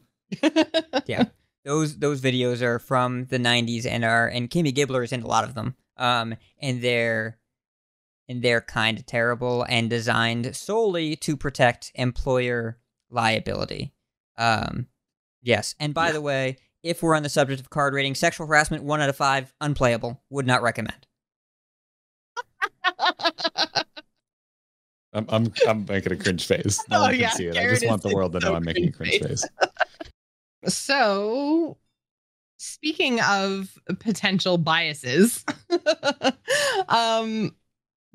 Yeah. Those videos are from the 90s and Kimmy Gibbler is in a lot of them. And they're kind of terrible and designed solely to protect employer liability. Yes. And by the way, if we're on the subject of card rating, sexual harassment, 1 out of 5, unplayable. Would not recommend. I'm making a cringe face. No one can see it. I just want the world to know I'm making a cringe face. So, speaking of potential biases,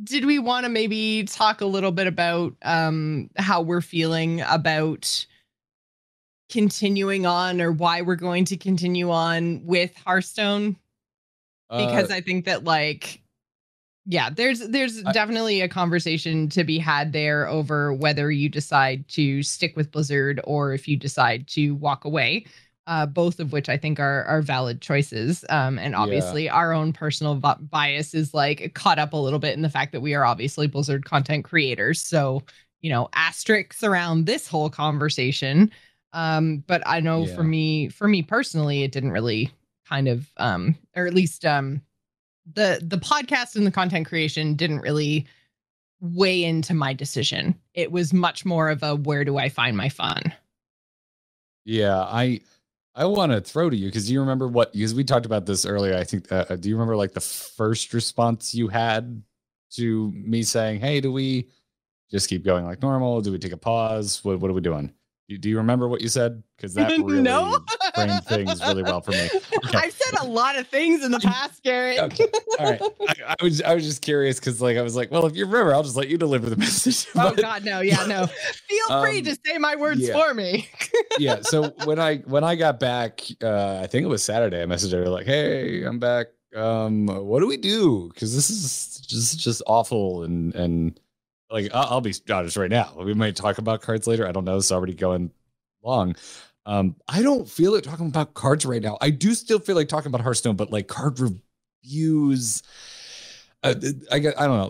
did we want to maybe talk a little bit about how we're feeling about continuing on, or why we're going to continue on with Hearthstone? Because I think that, like, yeah, there's definitely a conversation to be had there over whether you decide to stick with Blizzard or if you decide to walk away. Both of which I think are valid choices. And obviously our own personal bias is like caught up a little bit in the fact that we are obviously Blizzard content creators. So, you know, asterisks around this whole conversation. But I know for me personally, it didn't really kind of, or at least the podcast and the content creation didn't really weigh into my decision. It was much more of a, where do I find my fun? Yeah, I want to throw to you, because you remember because we talked about this earlier. I think, do you remember like the first response you had to me saying, hey, do we just keep going like normal? Do we take a pause? What are we doing? Do you remember what you said? Because that really framed things really well for me. Okay. I've said a lot of things in the past, Garrett. Okay. All right. I was just curious, because like I was like, well, if you remember, I'll just let you deliver the message. Oh God, no, yeah, no. Feel free to say my words for me. Yeah. So when I got back, I think it was Saturday, I messaged her like, hey, I'm back. What do we do? Because this is just awful, and like, I'll be honest right now. We might talk about cards later. I don't know. It's already going long. I don't feel like talking about cards right now. I do still feel like talking about Hearthstone, but like card reviews. I don't know.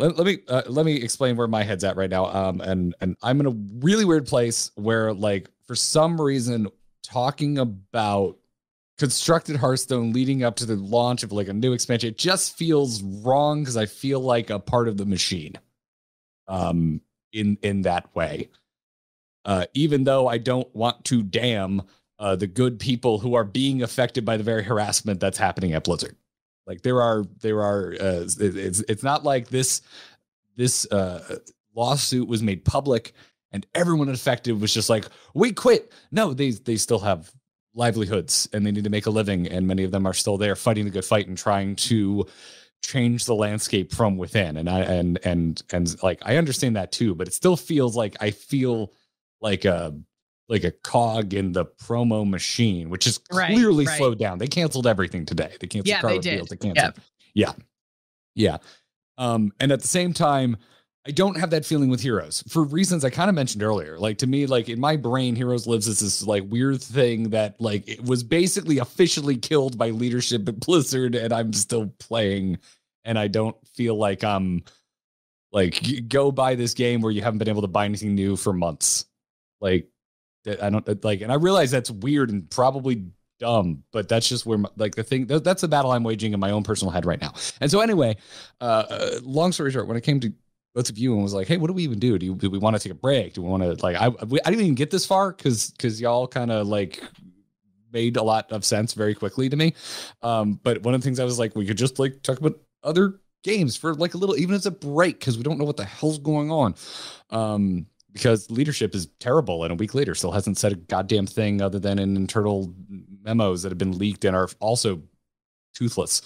Let me explain where my head's at right now. And I'm in a really weird place where, like, for some reason, talking about constructed Hearthstone leading up to the launch of like a new expansion, it just feels wrong, because I feel like a part of the machine. In that way, even though I don't want to damn the good people who are being affected by the very harassment that's happening at Blizzard. Like there are it's not like this lawsuit was made public and everyone affected was just like, we quit. No, they still have livelihoods and they need to make a living, and many of them are still there fighting the good fight and trying to change the landscape from within. And like, I understand that too, but it still feels like I feel like a cog in the promo machine, which is clearly slowed down. They canceled everything today. They canceled card reveals. They canceled. Yeah. And at the same time, I don't have that feeling with Heroes for reasons I kind of mentioned earlier. Like, to me, like in my brain, Heroes lives as this like weird thing that like it was basically officially killed by leadership at Blizzard, and I'm still playing, and I don't feel like I'm like, go buy this game where you haven't been able to buy anything new for months. Like, I don't like, and I realize that's weird and probably dumb, but that's just where like the thing that's the battle I'm waging in my own personal head right now. And so anyway, long story short, when it came to both of you and was like, hey, what do we even do? Do we want to take a break? Do we want to like, I didn't even get this far because y'all kind of like made a lot of sense very quickly to me. But one of the things I was like, we could just like talk about other games for like a little, even as a break, because we don't know what the hell's going on. Because leadership is terrible, and a week later still hasn't said a goddamn thing other than in internal memos that have been leaked and are also toothless.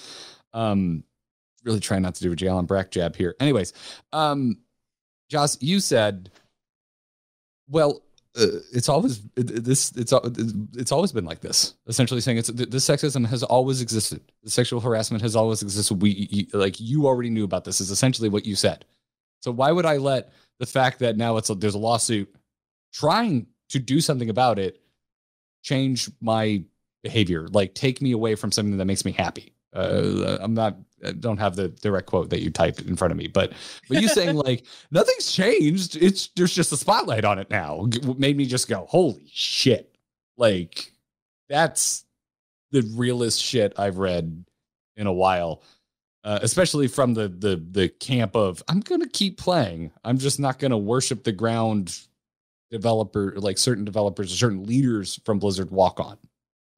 Really trying not to do a Jalen Brack jab here. Anyways, Joss, you said, well, it's always it's always been like this. Essentially saying this sexism has always existed. The sexual harassment has always existed. You already knew about this is essentially what you said. So why would I let the fact that now there's a lawsuit trying to do something about it change my behavior, like take me away from something that makes me happy? I don't have the direct quote that you typed in front of me, but you saying like nothing's changed. There's just a spotlight on it now. Made me just go, holy shit. Like that's the realest shit I've read in a while. Especially from the camp of I'm going to keep playing. I'm just not going to worship the ground developer, like certain developers or certain leaders from Blizzard walk on.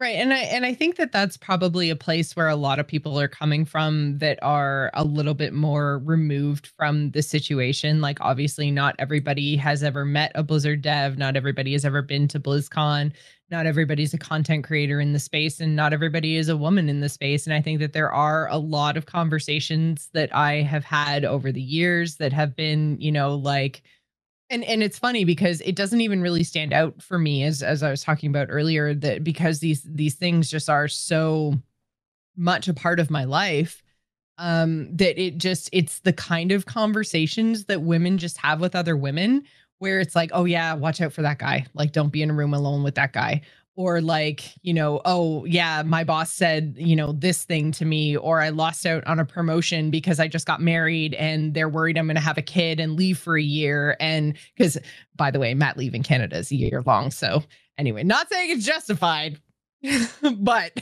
Right. And I think that that's probably a place where a lot of people are coming from that are a little bit more removed from the situation. Like, obviously, not everybody has ever met a Blizzard dev. Not everybody has ever been to BlizzCon. Not everybody's a content creator in the space, and not everybody is a woman in the space. And I think that there are a lot of conversations that I have had over the years that have been, like, and it's funny because it doesn't even really stand out for me as I was talking about earlier, that because these things just are so much a part of my life, that it's the kind of conversations that women just have with other women where it's like, oh yeah, watch out for that guy. Like, don't be in a room alone with that guy. Or like, oh yeah, my boss said, this thing to me, or I lost out on a promotion because I just got married and they're worried I'm going to have a kid and leave for a year. And because, by the way, mat leave in Canada is a year long. So anyway, not saying it's justified, but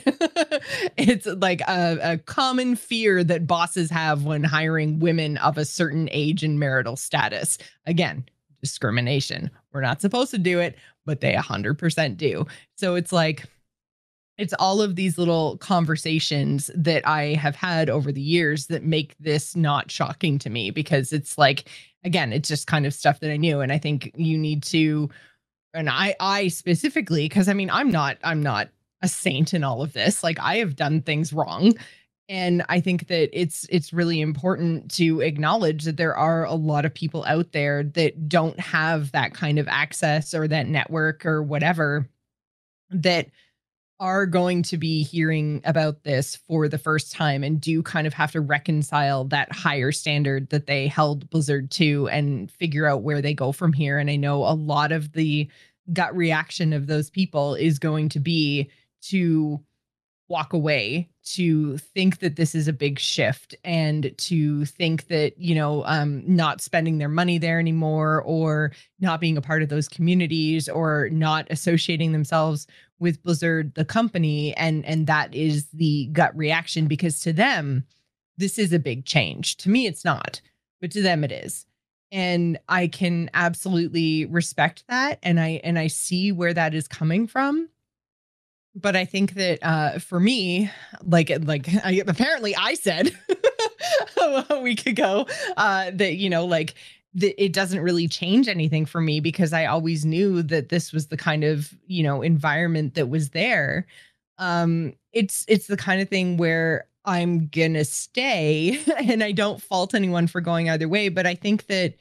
it's like a common fear that bosses have when hiring women of a certain age and marital status. Again, discrimination. We're not supposed to do it, but they 100% do. So it's like, it's all of these little conversations that I have had over the years that make this not shocking to me, because it's like, again, it's just kind of stuff that I knew. And I think you need to, and I specifically, because I mean, I'm not a saint in all of this. Like, I have done things wrong. And I think that it's really important to acknowledge that there are a lot of people out there that don't have that kind of access or that network or whatever, that are going to be hearing about this for the first time and do kind of have to reconcile that higher standard that they held Blizzard to and figure out where they go from here. And I know a lot of the gut reaction of those people is going to be to walk away, to think that this is a big shift, and to think that, not spending their money there anymore, or not being a part of those communities, or not associating themselves with Blizzard, the company. And that is the gut reaction, because to them, this is a big change. To me, it's not, but to them it is. And I can absolutely respect that. And I see where that is coming from. But I think that for me, apparently I said a week ago that, it doesn't really change anything for me, because I always knew that this was the kind of, environment that was there. It's the kind of thing where I'm going to stay, and I don't fault anyone for going either way. But I think that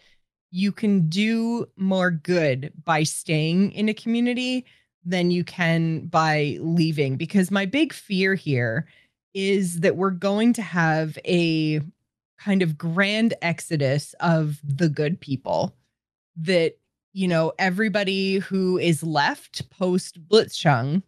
you can do more good by staying in a community than you can by leaving, because my big fear here is that we're going to have a kind of grand exodus of the good people, that, everybody who is left post Blitzchung,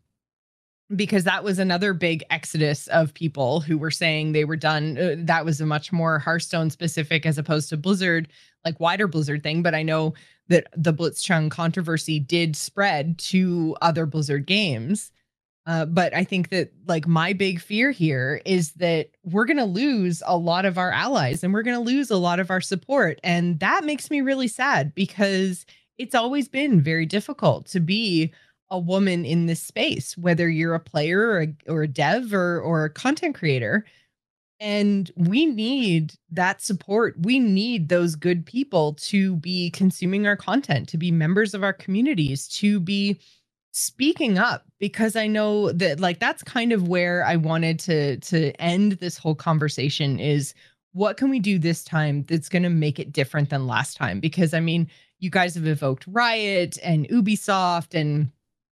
because that was another big exodus of people who were saying they were done. That was a much more Hearthstone specific as opposed to Blizzard, like wider Blizzard thing. But I know that the Blitzchung controversy did spread to other Blizzard games. But I think that, like, my big fear here is that we're going to lose a lot of our allies, and we're going to lose a lot of our support. And that makes me really sad, because it's always been very difficult to be a woman in this space, whether you're a player or a dev or a content creator. And we need that support. We need those good people to be consuming our content, to be members of our communities, to be speaking up, because I know that, like, that's kind of where I wanted to end this whole conversation, is what can we do this time that's going to make it different than last time? Because I mean, you guys have evoked Riot and Ubisoft, and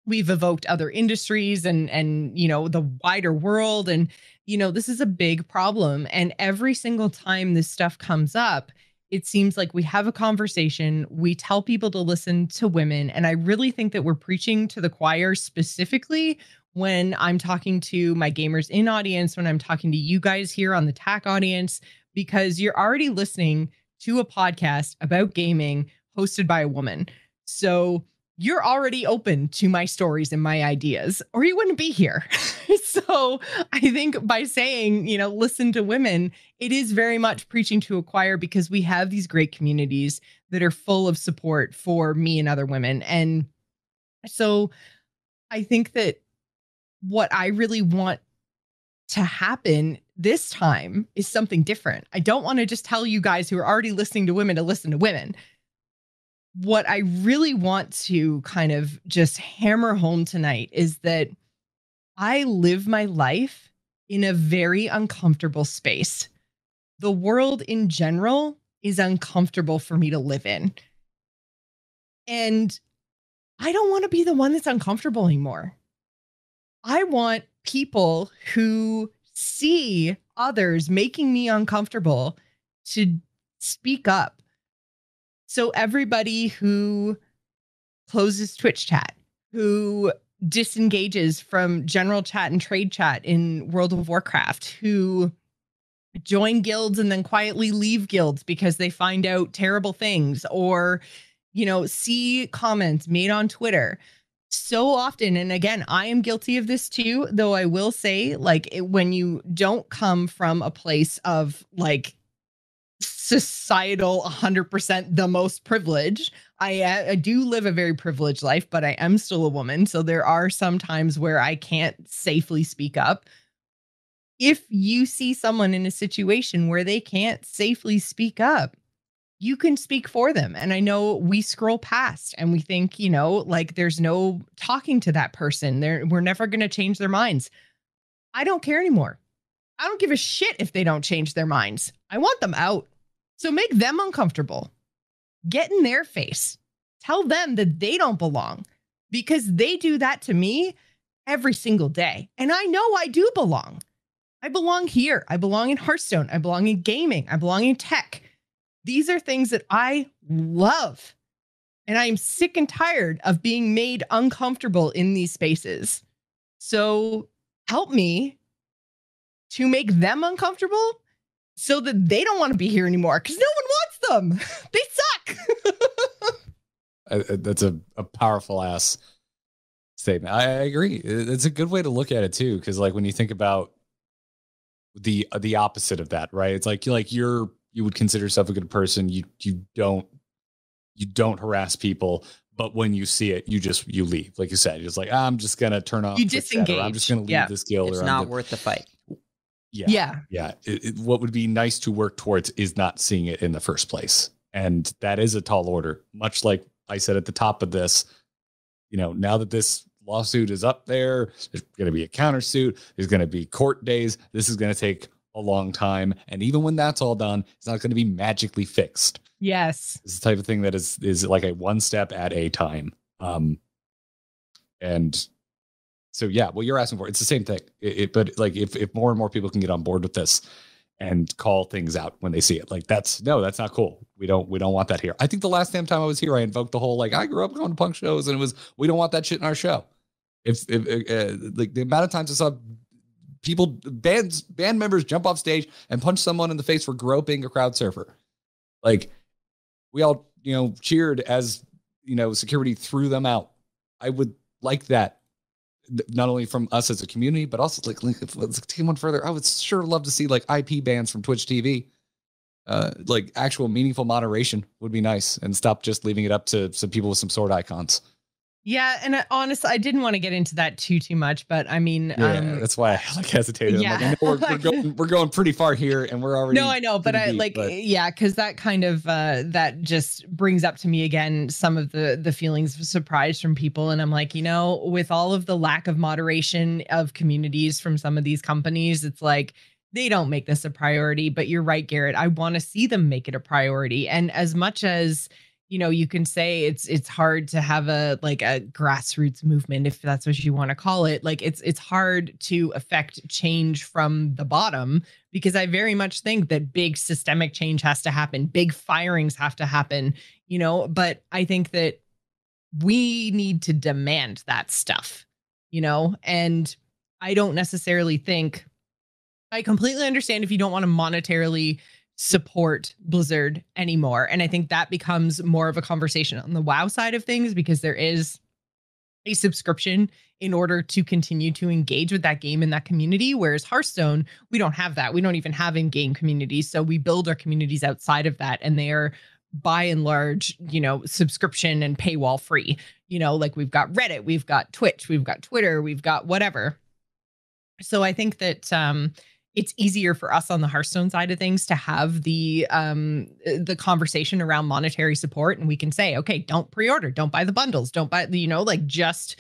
we've evoked other industries and the wider world. And, this is a big problem. And every single time this stuff comes up, it seems like we have a conversation. We tell people to listen to women. And I really think that we're preaching to the choir, specifically when I'm talking to my Gamers In audience, when I'm talking to you guys here on the TAC audience, because you're already listening to a podcast about gaming hosted by a woman. So you're already open to my stories and my ideas, or you wouldn't be here. So I think by saying, listen to women, it is very much preaching to a choir, because we have these great communities that are full of support for me and other women. And so I think that what I really want to happen this time is something different. I don't want to just tell you guys who are already listening to women to listen to women. What I really want to kind of just hammer home tonight is that I live my life in a very uncomfortable space. The world in general is uncomfortable for me to live in. And I don't want to be the one that's uncomfortable anymore. I want people who see others making me uncomfortable to speak up. So everybody who closes Twitch chat, who disengages from general chat and trade chat in World of Warcraft, who join guilds and then quietly leave guilds because they find out terrible things, or, see comments made on Twitter so often. And again, I am guilty of this too, though I will say, when you don't come from a place of societal 100% the most privileged, I do live a very privileged life, but I am still a woman. So there are some times where I can't safely speak up. If you see someone in a situation where they can't safely speak up, you can speak for them. And I know we scroll past and we think, there's no talking to that person. We're never going to change their minds. I don't care anymore. I don't give a shit if they don't change their minds. I want them out. So make them uncomfortable. Get in their face. Tell them that they don't belong, because they do that to me every single day. And I know I do belong. I belong here. I belong in Hearthstone. I belong in gaming. I belong in tech. These are things that I love. And I am sick and tired of being made uncomfortable in these spaces. So help me to make them uncomfortable so that they don't want to be here anymore, because no one wants them. They suck. That's a powerful ass statement. I agree. It's a good way to look at it too, because when you think about the opposite of that, right? It's you would consider yourself a good person. You don't harass people, but when you see it, you leave. Like you said, it's I'm just gonna turn off. You disengage. Or I'm just gonna leave this guild. It's not worth the fight. Yeah. What would be nice to work towards is not seeing it in the first place, and that is a tall order. Much like I said at the top of this, now that this lawsuit is up there, there's going to be a countersuit. There's going to be court days. This is going to take a long time, and even when that's all done, it's not going to be magically fixed. Yes, it's the type of thing that is like a one step at a time. And so what you're asking for, it's the same thing. But if more and more people can get on board with this and call things out when they see it, that's not cool. We don't want that here. I think the last damn time I was here, I invoked the whole I grew up going to punk shows, and it was, we don't want that shit in our show. If the amount of times I saw band members jump off stage and punch someone in the face for groping a crowd surfer, we all cheered as security threw them out. I would like that, not only from us as a community, but also let's take one further. I would sure love to see IP bans from Twitch TV. Actual meaningful moderation would be nice, and stop just leaving it up to some people with some sword icons. Yeah, and honestly, I didn't want to get into that too much, but I mean, that's why I hesitated. Yeah. We're going pretty far here, and we're already. No, I know, but because that kind of that just brings up to me again some of the feelings of surprise from people, and I'm with all of the lack of moderation of communities from some of these companies, it's they don't make this a priority. But you're right, Garrett. I want to see them make it a priority, and as much as you can say it's hard to have a grassroots movement, if that's what you want to call it. Like it's hard to affect change from the bottom, because I very much think that big systemic change has to happen, big firings have to happen, but I think that we need to demand that stuff, and I don't necessarily think, I completely understand if you don't want to monetarily support Blizzard anymore. And I think that becomes more of a conversation on the WoW side of things, because there is a subscription in order to continue to engage with that game and that community. Whereas Hearthstone, we don't have that. We don't even have in-game communities. So we build our communities outside of that. And they are by and large, subscription and paywall free. Like we've got Reddit, we've got Twitch, we've got Twitter, we've got whatever. So I think that it's easier for us on the Hearthstone side of things to have the conversation around monetary support. And we can say, okay, don't pre-order, don't buy the bundles, don't buy just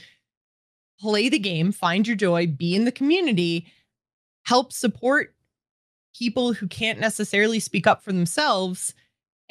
play the game, find your joy, be in the community, help support people who can't necessarily speak up for themselves,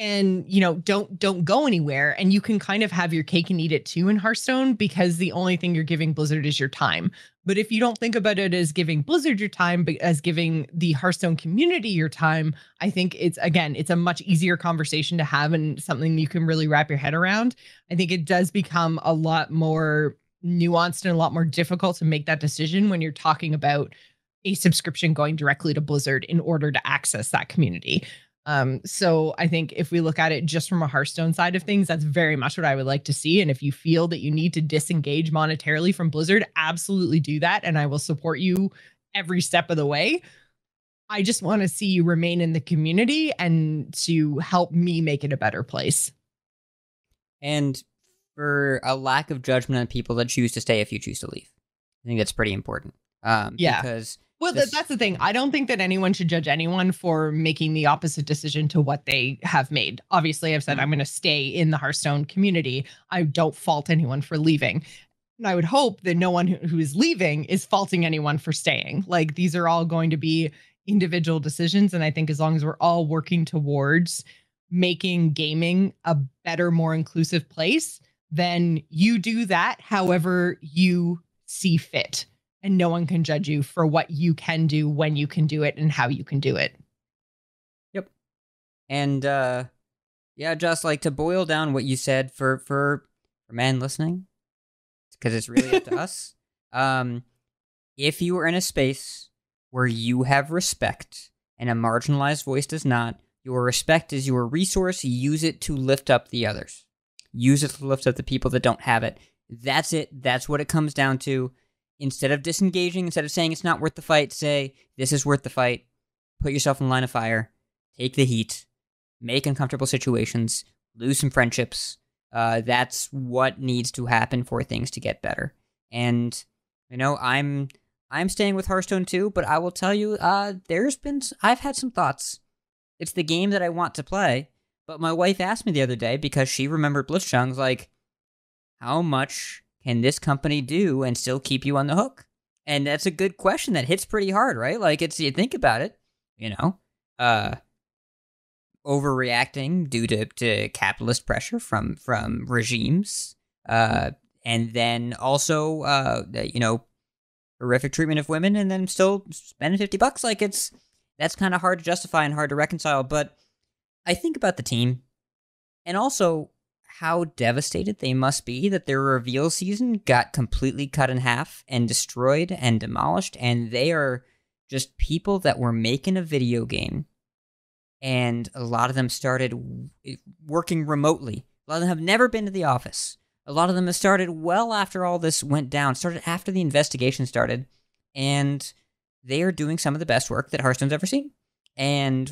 and don't go anywhere. And you can kind of have your cake and eat it too in Hearthstone, because the only thing you're giving Blizzard is your time. But if you don't think about it as giving Blizzard your time, but as giving the Hearthstone community your time, I think it's a much easier conversation to have, and something you can really wrap your head around. I think it does become a lot more nuanced and a lot more difficult to make that decision when you're talking about a subscription going directly to Blizzard in order to access that community. So I think if we look at it just from a Hearthstone side of things, that's very much what I would like to see. And if you feel that you need to disengage monetarily from Blizzard, absolutely do that. And I will support you every step of the way. I just want to see you remain in the community and to help me make it a better place. And for a lack of judgment on people that choose to stay if you choose to leave. I think that's pretty important. Because that's the thing. I don't think that anyone should judge anyone for making the opposite decision to what they have made. Obviously, I've said I'm going to stay in the Hearthstone community. I don't fault anyone for leaving. And I would hope that no one who is leaving is faulting anyone for staying. Like, these are all going to be individual decisions. And I think as long as we're all working towards making gaming a better, more inclusive place, then you do that however you see fit. And no one can judge you for what you can do, when you can do it, and how you can do it. Yep. And just like to boil down what you said for men listening, because it's really up to us. If you are in a space where you have respect and a marginalized voice does not, your respect is your resource. Use it to lift up the others. Use it to lift up the people that don't have it. That's it. That's what it comes down to. Instead of disengaging, instead of saying it's not worth the fight, say, this is worth the fight. Put yourself in the line of fire. Take the heat. Make uncomfortable situations. Lose some friendships. That's what needs to happen for things to get better. And, I'm staying with Hearthstone too, but I will tell you, I've had some thoughts. It's the game that I want to play, but my wife asked me the other day, because she remembered Blitzchung's, like, how much can this company do and still keep you on the hook? And that's a good question that hits pretty hard, right? Like, you think about it, overreacting due to capitalist pressure from regimes, and then also, horrific treatment of women, and then still spending $50. Like, that's kind of hard to justify and hard to reconcile. But I think about the team, and also how devastated they must be that their reveal season got completely cut in half and destroyed and demolished, and they are just people that were making a video game, and a lot of them started working remotely. A lot of them have never been to the office. A lot of them have started well after all this went down, started after the investigation started, and they are doing some of the best work that Hearthstone's ever seen. And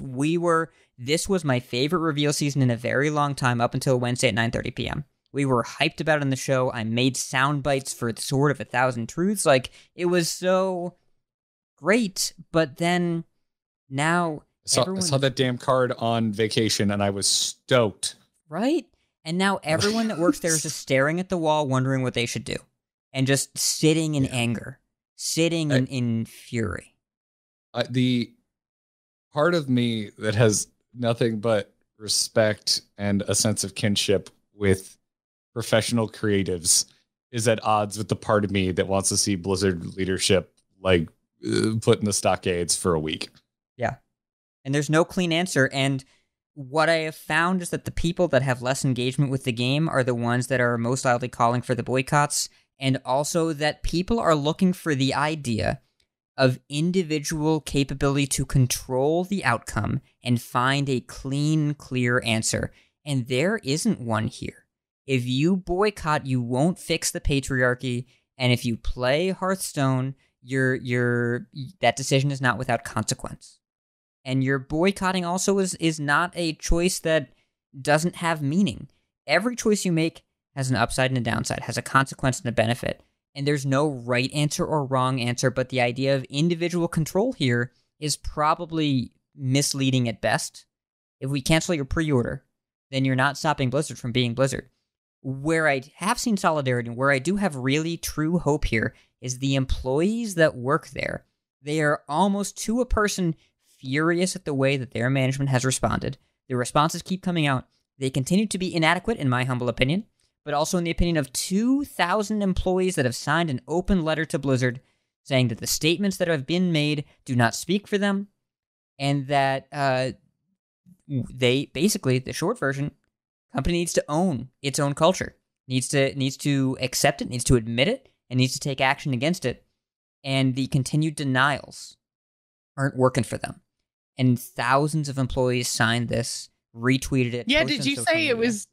this was my favorite reveal season in a very long time, up until Wednesday at 9:30 p.m. We were hyped about it on the show. I made sound bites for the Sword of 1,000 Truths. Like, it was so great. But then now I saw that damn card on vacation, and I was stoked. Right? And now everyone that works there is just staring at the wall, wondering what they should do. And just sitting in anger. Sitting in fury. The part of me that has nothing but respect and a sense of kinship with professional creatives is at odds with the part of me that wants to see Blizzard leadership like put in the stockades for a week. Yeah. And there's no clean answer. And what I have found is that the people that have less engagement with the game are the ones that are most loudly calling for the boycotts, and also that people are looking for the idea of individual capability to control the outcome and find a clean, clear answer. And there isn't one here. If you boycott, you won't fix the patriarchy, and if you play Hearthstone, that decision is not without consequence. And your boycotting also is not a choice that doesn't have meaning. Every choice you make has an upside and a downside, has a consequence and a benefit. And there's no right answer or wrong answer, but the idea of individual control here is probably misleading at best. If we cancel your pre-order, then you're not stopping Blizzard from being Blizzard. Where I have seen solidarity, and where I do have really true hope here, is the employees that work there. They are almost to a person furious at the way that their management has responded. The responses keep coming out. They continue to be inadequate, in my humble opinion, but also in the opinion of 2,000 employees that have signed an open letter to Blizzard saying that the statements that have been made do not speak for them, and that they basically, the short version, company needs to own its own culture, needs to accept it, needs to admit it, and needs to take action against it. And the continued denials aren't working for them. And thousands of employees signed this, retweeted it. Yeah, did you say it was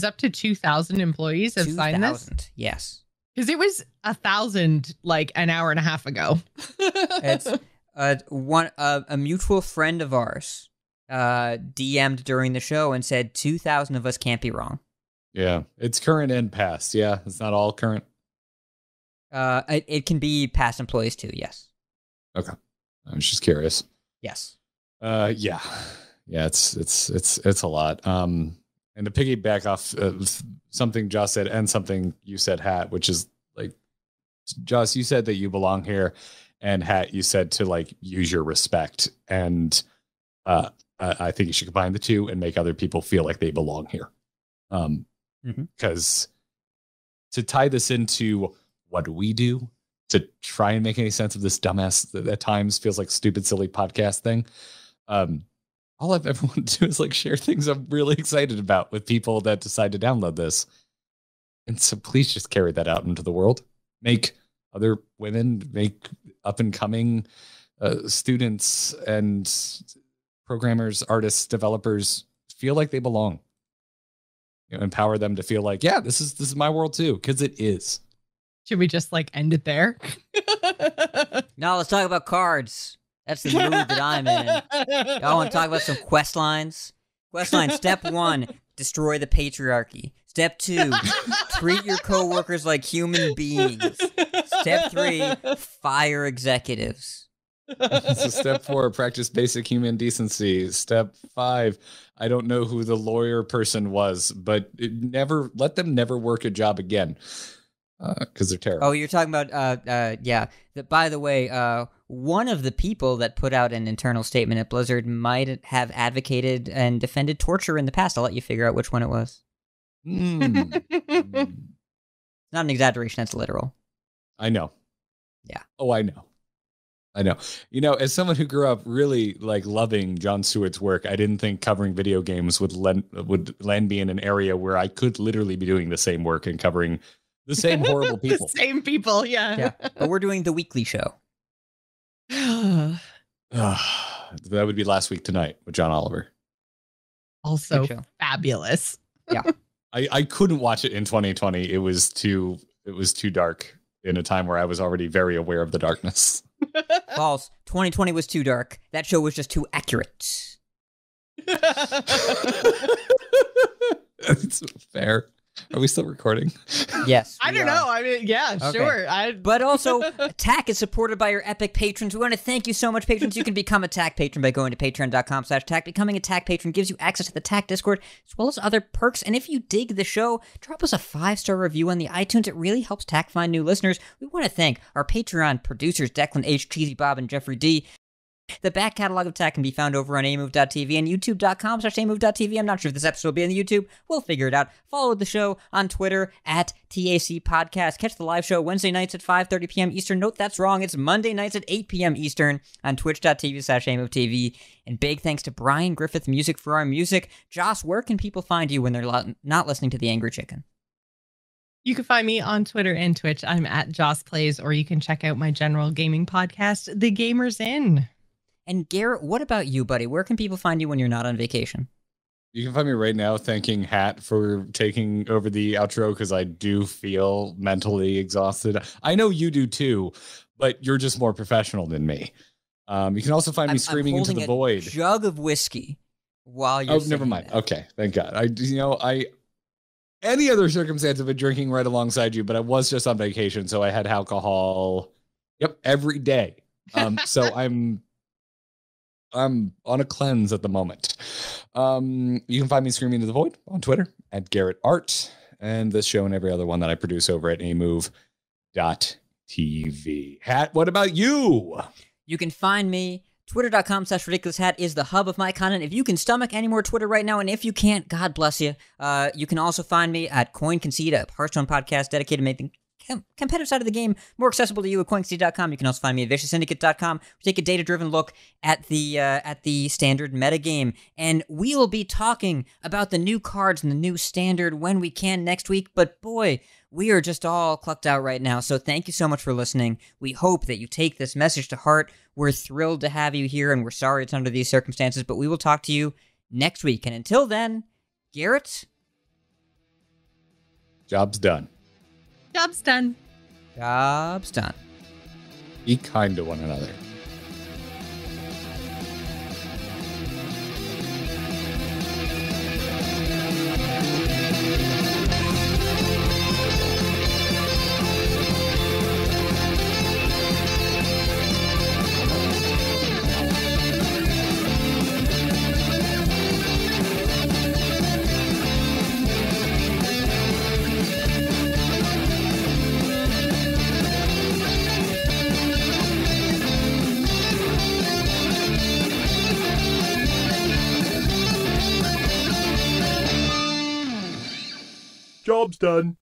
up to 2,000 employees have signed this? 2,000, yes. Because it was 1,000 like an hour and a half ago. It's a mutual friend of ours DM'd during the show and said 2,000 of us can't be wrong. Yeah, it's current and past. Yeah, it's not all current. It can be past employees too. Yes. Okay, I was just curious. Yes. Yeah, it's a lot. And to piggyback off something Joss said and something you said, Hat, which is like, Joss, you said that you belong here, and Hat, you said to like use your respect, and I think you should combine the two and make other people feel like they belong here. Because to tie this into what we do, to try and make any sense of this dumbass that at times feels like stupid, silly podcast thing, all I've ever wanted to do is like share things I'm really excited about with people that decide to download this. And so please just carry that out into the world. Make other women, make up and coming students and programmers, artists, developers feel like they belong. You know, empower them to feel like, yeah, this is my world too, because it is. Should we just like end it there? No, let's talk about cards. That's the mood that I'm in. Y'all want to talk about some quest lines? Quest line, step 1, destroy the patriarchy. Step 2, treat your coworkers like human beings. Step 3, fire executives. So step 4, practice basic human decency. Step 5, I don't know who the lawyer person was, but let them never work a job again. Because they're terrible. Oh, you're talking about, yeah. By the way, one of the people that put out an internal statement at Blizzard might have advocated and defended torture in the past. I'll let you figure out which one it was. Not an exaggeration, that's literal. I know. Yeah. Oh, I know. You know, as someone who grew up really like loving Jon Stewart's work, I didn't think covering video games would land me in an area where I could literally be doing the same work and covering the same horrible people. The same people, yeah. But we're doing the weekly show. That would be last week tonight with John Oliver. Also fabulous. Yeah. I couldn't watch it in 2020. It was too dark in a time where I was already very aware of the darkness. False. 2020 was too dark. That show was just too accurate. That's fair. Are we still recording? Yes. I don't know. I mean, yeah, okay. Sure. But also, Attack is supported by our epic patrons. We want to thank you so much, patrons. You can become a Attack patron by going to patreon.com/Attack. Becoming a Attack patron gives you access to the Attack Discord, as well as other perks. And if you dig the show, drop us a 5-star review on the iTunes. It really helps Attack find new listeners. We want to thank our Patreon producers, Declan H., Cheesy Bob, and Jeffrey D. The back catalog of tech can be found over on amove.tv and youtube.com/amove.tv. I'm not sure if this episode will be on the YouTube. We'll figure it out. Follow the show on Twitter at TAC Podcast. Catch the live show Wednesday nights at 5:30 p.m. Eastern. Note that's wrong. It's Monday nights at 8 p.m. Eastern on twitch.tv/amovetv. And big thanks to Brian Griffith Music for our music. Joss, where can people find you when they're not listening to The Angry Chicken? You can find me on Twitter and Twitch. I'm at Joss Plays, or you can check out my general gaming podcast, The Gamers Inn. And Garrett, what about you, buddy? Where can people find you when you're not on vacation? You can find me right now thanking Hat for taking over the outro because I do feel mentally exhausted. I know you do too, but you're just more professional than me. You can also find me screaming into the void. Jug of whiskey while you're. Oh, never mind. That. Okay, thank God. Any other circumstance I've been drinking right alongside you, but I was just on vacation, so I had alcohol. Yep, every day. So I'm on a cleanse at the moment. You can find me screaming into the void on Twitter at Garrett Art, and this show and every other one that I produce over at amove.tv. Hat, what about you? You can find me. Twitter.com/ridiculoushat is the hub of my content. If you can stomach any more Twitter right now, and if you can't, God bless you. You can also find me at Coin Conceit, a Hearthstone podcast dedicated to making competitive side of the game more accessible to you at coinconceit.com. You can also find me at vicioussyndicate.com. We take a data-driven look at the standard metagame, and we will be talking about the new cards and the new standard when we can next week. But boy, we are just all clucked out right now. So thank you so much for listening. We hope that you take this message to heart. We're thrilled to have you here, and we're sorry it's under these circumstances, but we will talk to you next week. And until then, Garrett, job's done. Job's done. Job's done. Be kind to one another. Job's done.